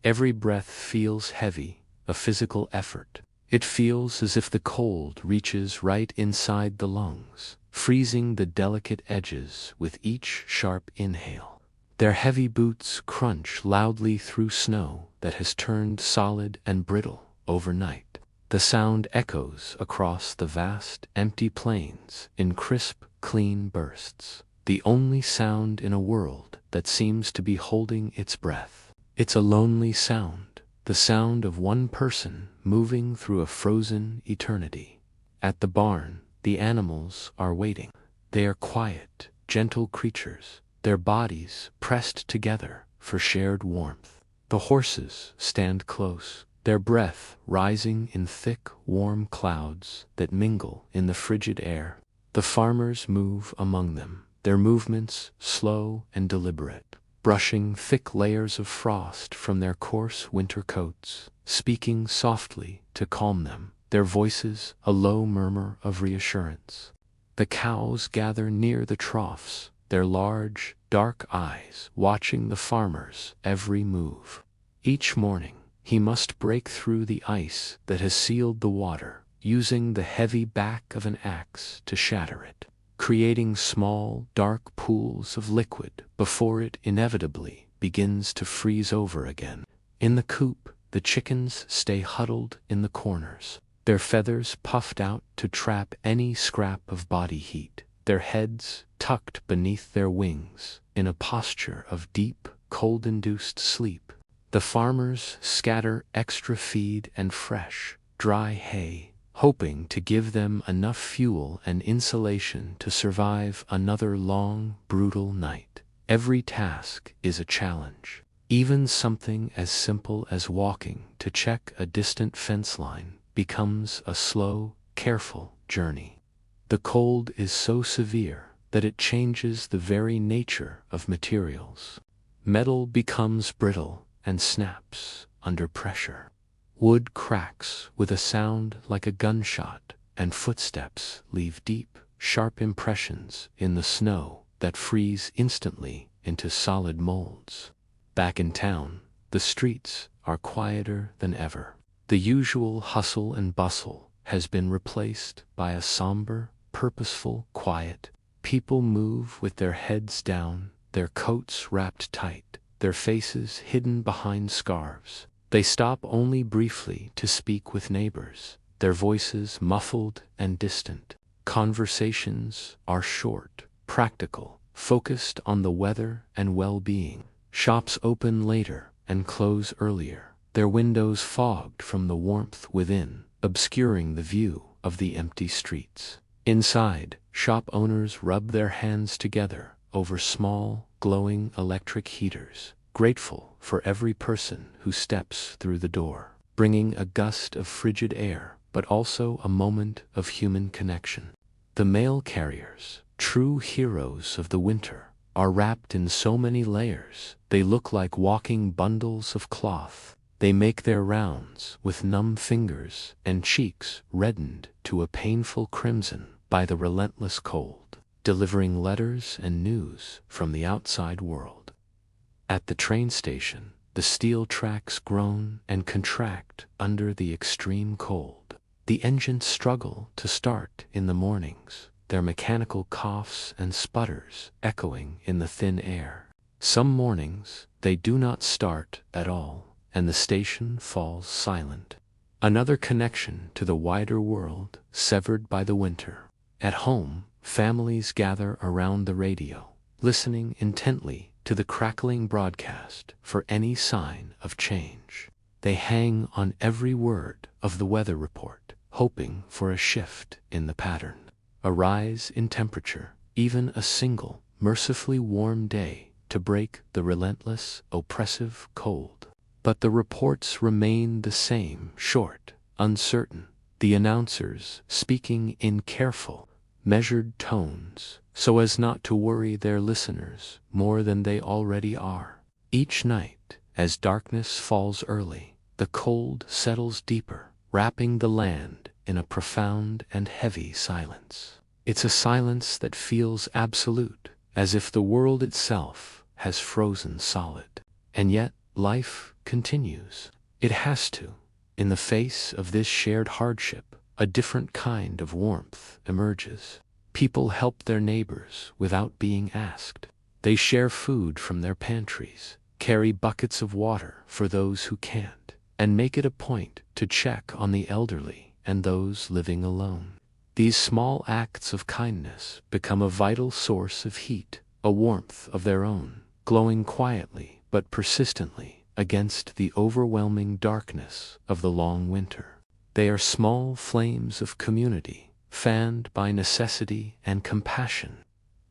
Every breath feels heavy, a physical effort. It feels as if the cold reaches right inside the lungs, freezing the delicate edges with each sharp inhale. Their heavy boots crunch loudly through snow that has turned solid and brittle overnight. The sound echoes across the vast, empty plains in crisp, clean bursts, the only sound in a world that seems to be holding its breath. It's a lonely sound, the sound of one person moving through a frozen eternity. At the barn, the animals are waiting. They are quiet, gentle creatures, their bodies pressed together for shared warmth. The horses stand close, their breath rising in thick, warm clouds that mingle in the frigid air. The farmers move among them, their movements slow and deliberate, brushing thick layers of frost from their coarse winter coats, speaking softly to calm them, their voices a low murmur of reassurance. The cows gather near the troughs, their large, dark eyes watching the farmer's every move. Each morning, he must break through the ice that has sealed the water, using the heavy back of an axe to shatter it, creating small, dark pools of liquid before it inevitably begins to freeze over again. In the coop, the chickens stay huddled in the corners, their feathers puffed out to trap any scrap of body heat, their heads tucked beneath their wings in a posture of deep, cold-induced sleep. The farmers scatter extra feed and fresh, dry hay, hoping to give them enough fuel and insulation to survive another long, brutal night. Every task is a challenge. Even something as simple as walking to check a distant fence line becomes a slow, careful journey. The cold is so severe that it changes the very nature of materials. Metal becomes brittle and snaps under pressure. Wood cracks with a sound like a gunshot, and footsteps leave deep, sharp impressions in the snow that freeze instantly into solid molds. Back in town, the streets are quieter than ever. The usual hustle and bustle has been replaced by a somber, purposeful quiet. People move with their heads down, their coats wrapped tight, their faces hidden behind scarves. They stop only briefly to speak with neighbors, their voices muffled and distant. Conversations are short, practical, focused on the weather and well-being. Shops open later and close earlier, their windows fogged from the warmth within, obscuring the view of the empty streets. Inside, shop owners rub their hands together over small, glowing electric heaters, grateful for every person who steps through the door, bringing a gust of frigid air, but also a moment of human connection. The mail carriers, true heroes of the winter, are wrapped in so many layers, they look like walking bundles of cloth. They make their rounds with numb fingers and cheeks reddened to a painful crimson by the relentless cold, delivering letters and news from the outside world. At the train station, the steel tracks groan and contract under the extreme cold. The engines struggle to start in the mornings, their mechanical coughs and sputters echoing in the thin air. Some mornings, they do not start at all, and the station falls silent. Another connection to the wider world, severed by the winter. At home, families gather around the radio, listening intently to the crackling broadcast for any sign of change. They hang on every word of the weather report, hoping for a shift in the pattern, a rise in temperature, even a single, mercifully warm day to break the relentless, oppressive cold. But the reports remain the same, short, uncertain, the announcers speaking in careful, measured tones so as not to worry their listeners more than they already are. Each night, as darkness falls early, the cold settles deeper, wrapping the land in a profound and heavy silence. It's a silence that feels absolute, as if the world itself has frozen solid. And yet, life continues. It has to. In the face of this shared hardship, a different kind of warmth emerges. People help their neighbors without being asked. They share food from their pantries, carry buckets of water for those who can't, and make it a point to check on the elderly and those living alone. These small acts of kindness become a vital source of heat, a warmth of their own, glowing quietly but persistently against the overwhelming darkness of the long winter. They are small flames of community, fanned by necessity and compassion.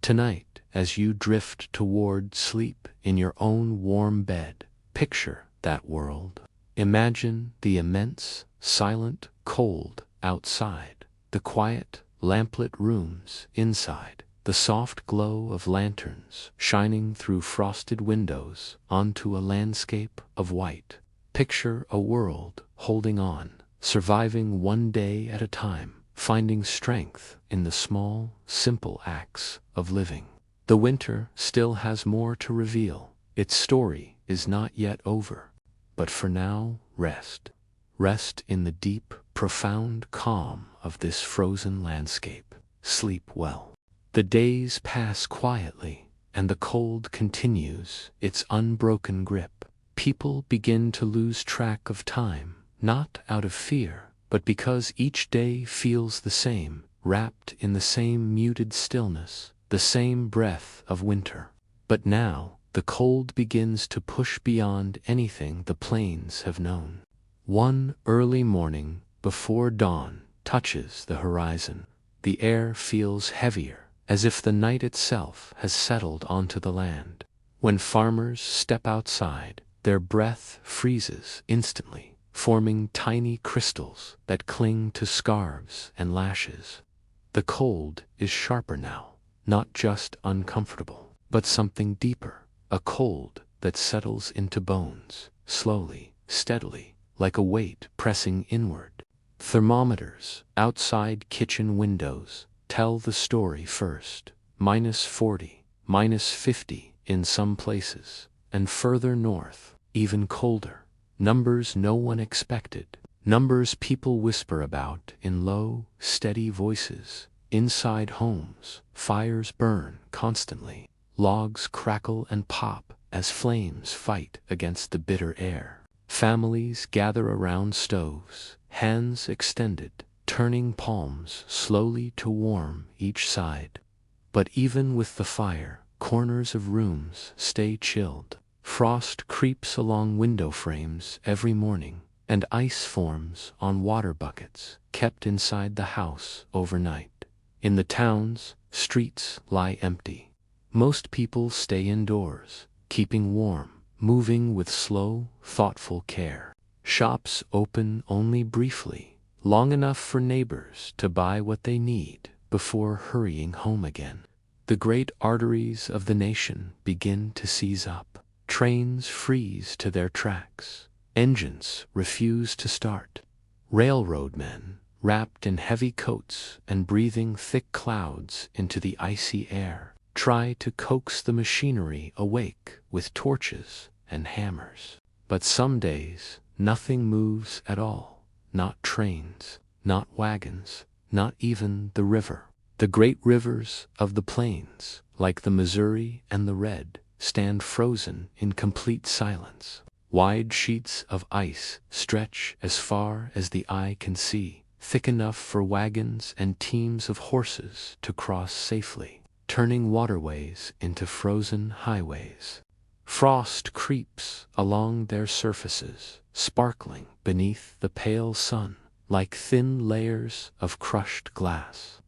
Tonight, as you drift toward sleep in your own warm bed, picture that world. Imagine the immense, silent cold outside, the quiet, lamplit rooms inside, the soft glow of lanterns shining through frosted windows onto a landscape of white. Picture a world holding on, surviving one day at a time, finding strength in the small, simple acts of living. The winter still has more to reveal. Its story is not yet over. But for now, rest. Rest in the deep, profound calm of this frozen landscape. Sleep well. The days pass quietly, and the cold continues its unbroken grip. People begin to lose track of time, not out of fear, but because each day feels the same, wrapped in the same muted stillness, the same breath of winter. But now, the cold begins to push beyond anything the plains have known. One early morning, before dawn touches the horizon, the air feels heavier, as if the night itself has settled onto the land. When farmers step outside, their breath freezes instantly, forming tiny crystals that cling to scarves and lashes. The cold is sharper now, not just uncomfortable, but something deeper, a cold that settles into bones, slowly, steadily, like a weight pressing inward. Thermometers outside kitchen windows tell the story first. -40, -50 in some places, and further north, even colder. Numbers no one expected. Numbers people whisper about in low, steady voices. Inside homes, fires burn constantly. Logs crackle and pop as flames fight against the bitter air. Families gather around stoves, hands extended, turning palms slowly to warm each side. But even with the fire, corners of rooms stay chilled. Frost creeps along window frames every morning, and ice forms on water buckets kept inside the house overnight. In the towns, streets lie empty. Most people stay indoors, keeping warm, moving with slow, thoughtful care. Shops open only briefly, long enough for neighbors to buy what they need before hurrying home again. The great arteries of the nation begin to seize up. Trains freeze to their tracks. Engines refuse to start. Railroad men, wrapped in heavy coats and breathing thick clouds into the icy air, try to coax the machinery awake with torches and hammers. But some days, nothing moves at all. Not trains, not wagons, not even the river. The great rivers of the plains, like the Missouri and the Red, stand frozen in complete silence. Wide sheets of ice stretch as far as the eye can see, thick enough for wagons and teams of horses to cross safely. turning waterways into frozen highways. Frost creeps along their surfaces, sparkling beneath the pale sun, like thin layers of crushed glass.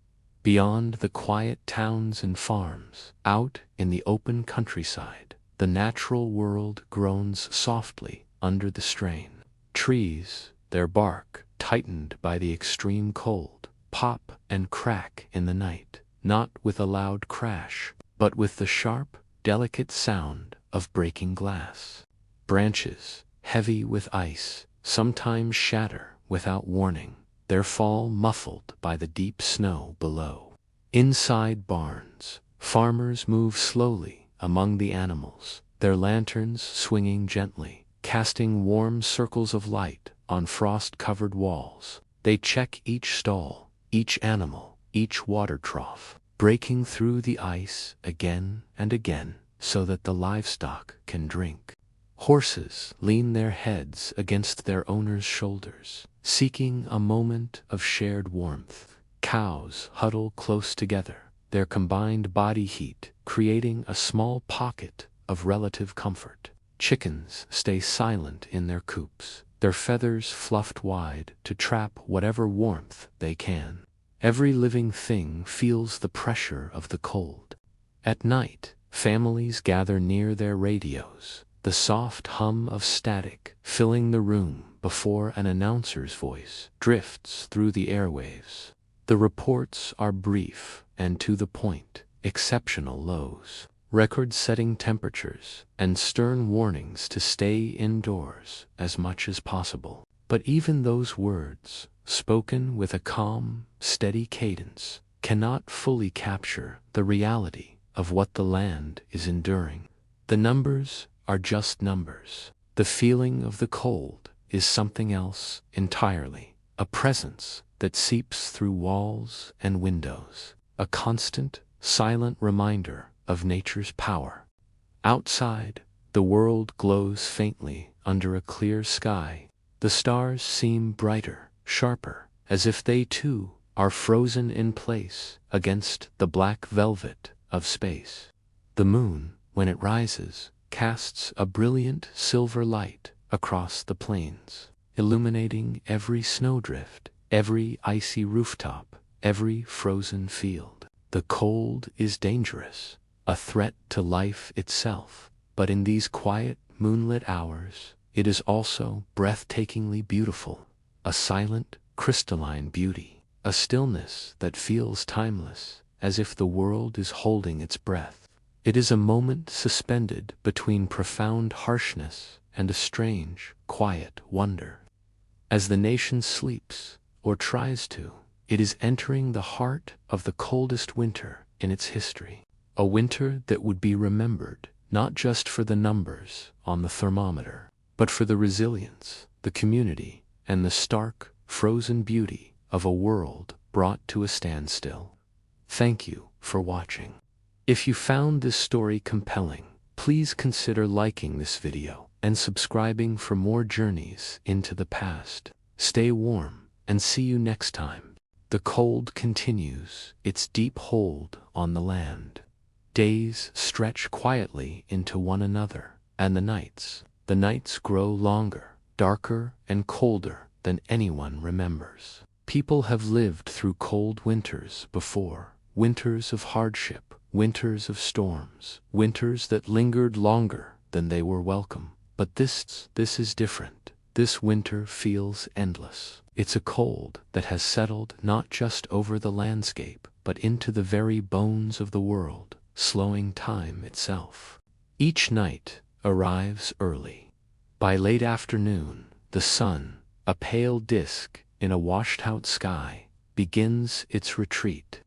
Beyond the quiet towns and farms, out in the open countryside, the natural world groans softly under the strain. Trees, their bark tightened by the extreme cold, pop and crack in the night, not with a loud crash, but with the sharp, delicate sound of breaking glass. Branches, heavy with ice, sometimes shatter without warning, their fall muffled by the deep snow below. Inside barns, farmers move slowly among the animals, their lanterns swinging gently, casting warm circles of light on frost-covered walls. They check each stall, each animal, each water trough, breaking through the ice again and again so that the livestock can drink. Horses lean their heads against their owners' shoulders, seeking a moment of shared warmth. Cows huddle close together, their combined body heat creating a small pocket of relative comfort. Chickens stay silent in their coops, their feathers fluffed wide to trap whatever warmth they can. Every living thing feels the pressure of the cold. At night, families gather near their radios, the soft hum of static filling the room before an announcer's voice drifts through the airwaves. The reports are brief and to the point, exceptional lows, record-setting temperatures, and stern warnings to stay indoors as much as possible. But even those words, spoken with a calm, steady cadence, cannot fully capture the reality of what the land is enduring. The numbers are just numbers. The feeling of the cold is something else entirely, a presence that seeps through walls and windows, a constant, silent reminder of nature's power. Outside, the world glows faintly under a clear sky. The stars seem brighter, sharper, as if they too are frozen in place against the black velvet of space. The moon, when it rises, casts a brilliant silver light across the plains, illuminating every snowdrift, every icy rooftop, every frozen field. The cold is dangerous, a threat to life itself, but in these quiet, moonlit hours, it is also breathtakingly beautiful, a silent, crystalline beauty, a stillness that feels timeless, as if the world is holding its breath. It is a moment suspended between profound harshness and a strange, quiet wonder. As the nation sleeps, or tries to, it is entering the heart of the coldest winter in its history, a winter that would be remembered not just for the numbers on the thermometer, but for the resilience, the community, and the stark, frozen beauty of a world brought to a standstill. Thank you for watching. If you found this story compelling, please consider liking this video and subscribing for more journeys into the past. Stay warm, and see you next time. The cold continues its deep hold on the land. Days stretch quietly into one another, and the nights grow longer, darker and colder than anyone remembers. People have lived through cold winters before, winters of hardship, winters of storms, winters that lingered longer than they were welcome. But this is different. This winter feels endless. It's a cold that has settled not just over the landscape, but into the very bones of the world, slowing time itself. Each night arrives early. By late afternoon, the sun, a pale disk in a washed-out sky, begins its retreat.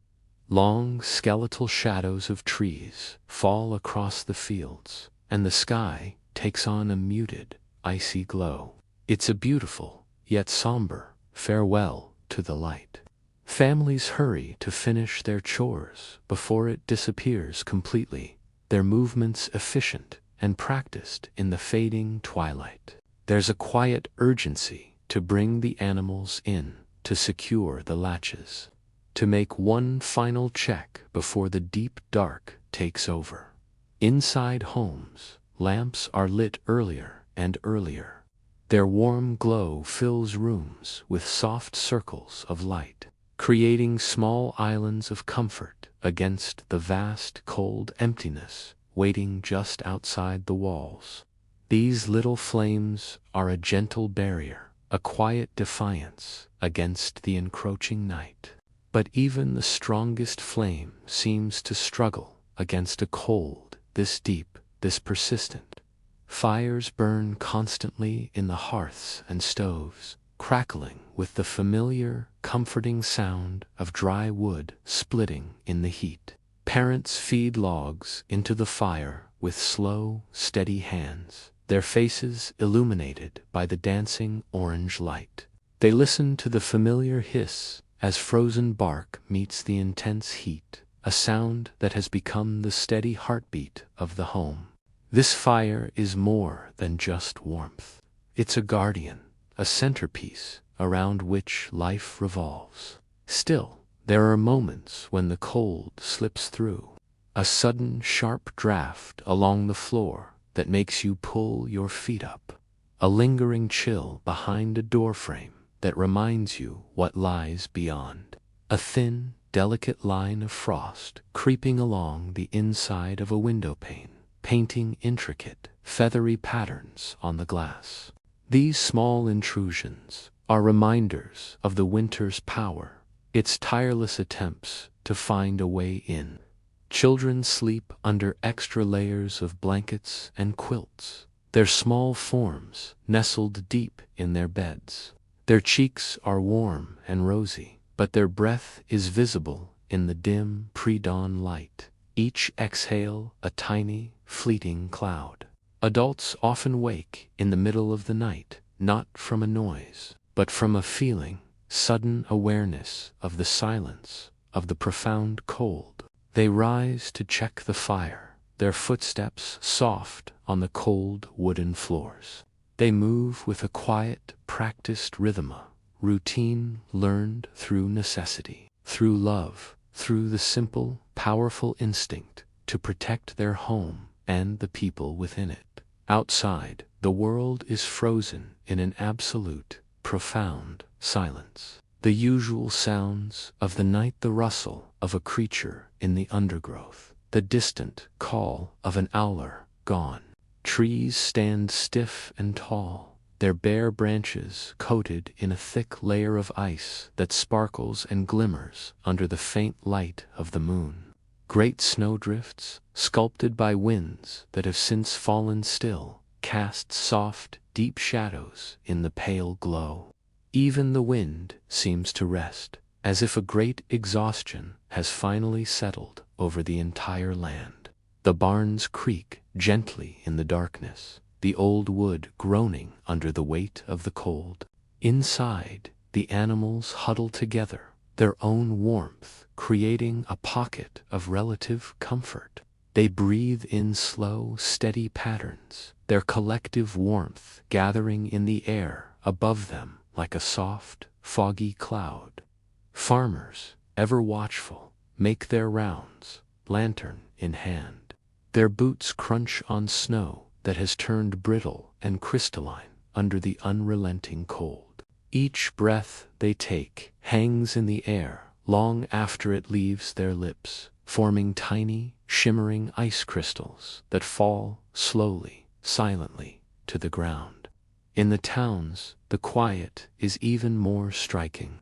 Long skeletal shadows of trees fall across the fields, and the sky takes on a muted, icy glow. It's a beautiful, yet somber, farewell to the light. Families hurry to finish their chores before it disappears completely, their movements efficient and practiced in the fading twilight. There's a quiet urgency to bring the animals in, to secure the latches. to make one final check before the deep dark takes over. Inside homes, lamps are lit earlier and earlier. Their warm glow fills rooms with soft circles of light, creating small islands of comfort against the vast cold emptiness waiting just outside the walls. These little flames are a gentle barrier, a quiet defiance against the encroaching night. But even the strongest flame seems to struggle against a cold this deep, this persistent. Fires burn constantly in the hearths and stoves, crackling with the familiar, comforting sound of dry wood splitting in the heat. Parents feed logs into the fire with slow, steady hands, their faces illuminated by the dancing orange light. They listen to the familiar hiss as frozen bark meets the intense heat, a sound that has become the steady heartbeat of the home. This fire is more than just warmth. It's a guardian, a centerpiece around which life revolves. Still, there are moments when the cold slips through. A sudden sharp draft along the floor that makes you pull your feet up. A lingering chill behind a doorframe that reminds you what lies beyond. A thin, delicate line of frost creeping along the inside of a window pane, painting intricate, feathery patterns on the glass. These small intrusions are reminders of the winter's power, its tireless attempts to find a way in. Children sleep under extra layers of blankets and quilts, their small forms nestled deep in their beds. Their cheeks are warm and rosy, but their breath is visible in the dim pre-dawn light, each exhale a tiny, fleeting cloud. Adults often wake in the middle of the night, not from a noise, but from a feeling, sudden awareness of the silence, of the profound cold. They rise to check the fire, their footsteps soft on the cold wooden floors. They move with a quiet, practiced rhythm, routine learned through necessity, through love, through the simple, powerful instinct to protect their home and the people within it. Outside, the world is frozen in an absolute, profound silence. The usual sounds of the night, the rustle of a creature in the undergrowth, the distant call of an owl, gone. Trees stand stiff and tall, their bare branches coated in a thick layer of ice that sparkles and glimmers under the faint light of the moon. Great snowdrifts, sculpted by winds that have since fallen still, cast soft, deep shadows in the pale glow. Even the wind seems to rest, as if a great exhaustion has finally settled over the entire land. The barns creak gently in the darkness, the old wood groaning under the weight of the cold. Inside, the animals huddle together, their own warmth creating a pocket of relative comfort. They breathe in slow, steady patterns, their collective warmth gathering in the air above them like a soft, foggy cloud. Farmers, ever watchful, make their rounds, lantern in hand. Their boots crunch on snow that has turned brittle and crystalline under the unrelenting cold. Each breath they take hangs in the air long after it leaves their lips, forming tiny, shimmering ice crystals that fall slowly, silently to the ground. In the towns, the quiet is even more striking.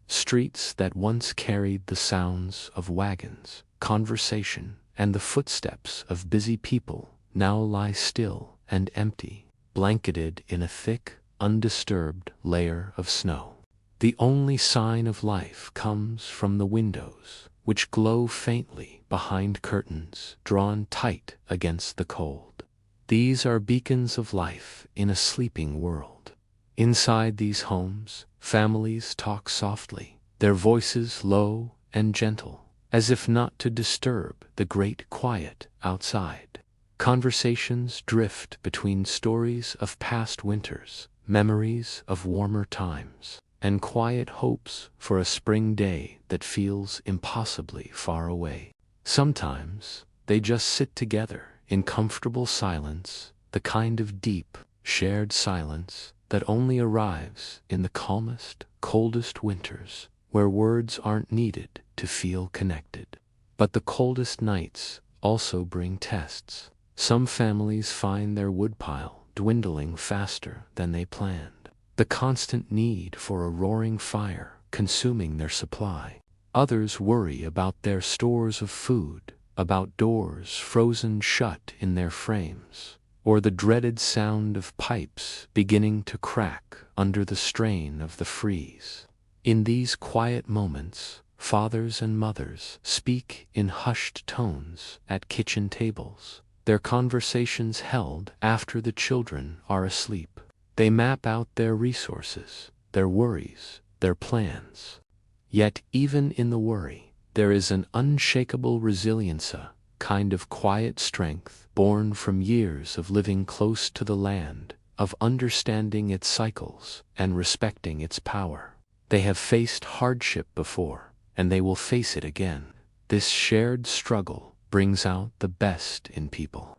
Streets that once carried the sounds of wagons, conversation, and the footsteps of busy people now lie still and empty, blanketed in a thick, undisturbed layer of snow. The only sign of life comes from the windows, which glow faintly behind curtains drawn tight against the cold. These are beacons of life in a sleeping world. Inside these homes, families talk softly, their voices low and gentle, as if not to disturb the great quiet outside. Conversations drift between stories of past winters, memories of warmer times, and quiet hopes for a spring day that feels impossibly far away. Sometimes they just sit together in comfortable silence, the kind of deep, shared silence that only arrives in the calmest, coldest winters, where words aren't needed to feel connected. But the coldest nights also bring tests. Some families find their woodpile dwindling faster than they planned, the constant need for a roaring fire consuming their supply. Others worry about their stores of food, about doors frozen shut in their frames, or the dreaded sound of pipes beginning to crack under the strain of the freeze. In these quiet moments, fathers and mothers speak in hushed tones at kitchen tables, their conversations held after the children are asleep. They map out their resources, their worries, their plans. Yet even in the worry, there is an unshakable resilience, a kind of quiet strength born from years of living close to the land, of understanding its cycles and respecting its power. They have faced hardship before, and they will face it again. This shared struggle brings out the best in people.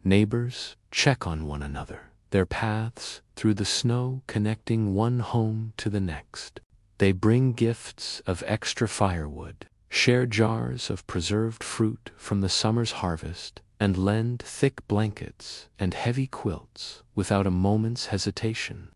Neighbors check on one another, their paths through the snow connecting one home to the next. They bring gifts of extra firewood, share jars of preserved fruit from the summer's harvest, and lend thick blankets and heavy quilts without a moment's hesitation.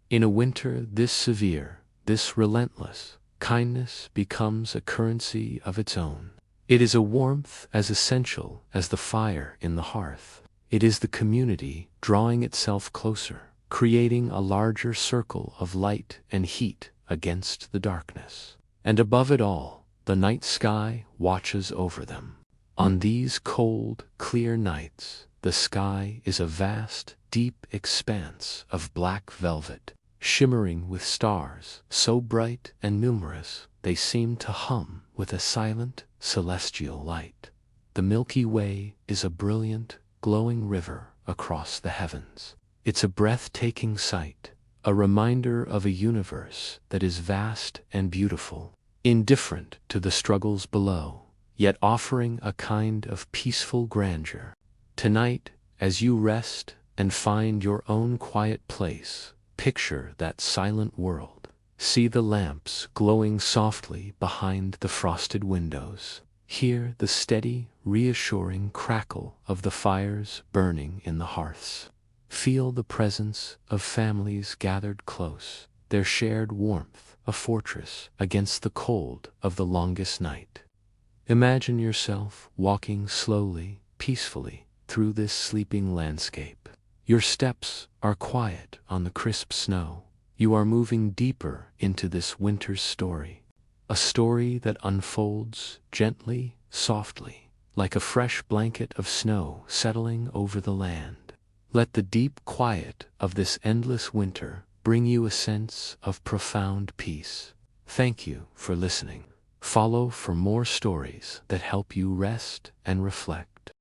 In a winter this severe, this relentless, kindness becomes a currency of its own. It is a warmth as essential as the fire in the hearth. It is the community drawing itself closer, creating a larger circle of light and heat against the darkness. And above it all, the night sky watches over them. On these cold, clear nights, the sky is a vast, deep expanse of black velvet, shimmering with stars so bright and numerous they seem to hum with a silent, celestial light. The Milky Way is a brilliant, glowing river across the heavens. It's a breathtaking sight, a reminder of a universe that is vast and beautiful, indifferent to the struggles below, yet offering a kind of peaceful grandeur. Tonight, as you rest and find your own quiet place, picture that silent world. See the lamps glowing softly behind the frosted windows. Hear the steady, reassuring crackle of the fires burning in the hearths. Feel the presence of families gathered close, their shared warmth a fortress against the cold of the longest night. Imagine yourself walking slowly, peacefully through this sleeping landscape. Your steps are quiet on the crisp snow. You are moving deeper into this winter's story, a story that unfolds gently, softly, like a fresh blanket of snow settling over the land. Let the deep quiet of this endless winter bring you a sense of profound peace. Thank you for listening. Follow for more stories that help you rest and reflect.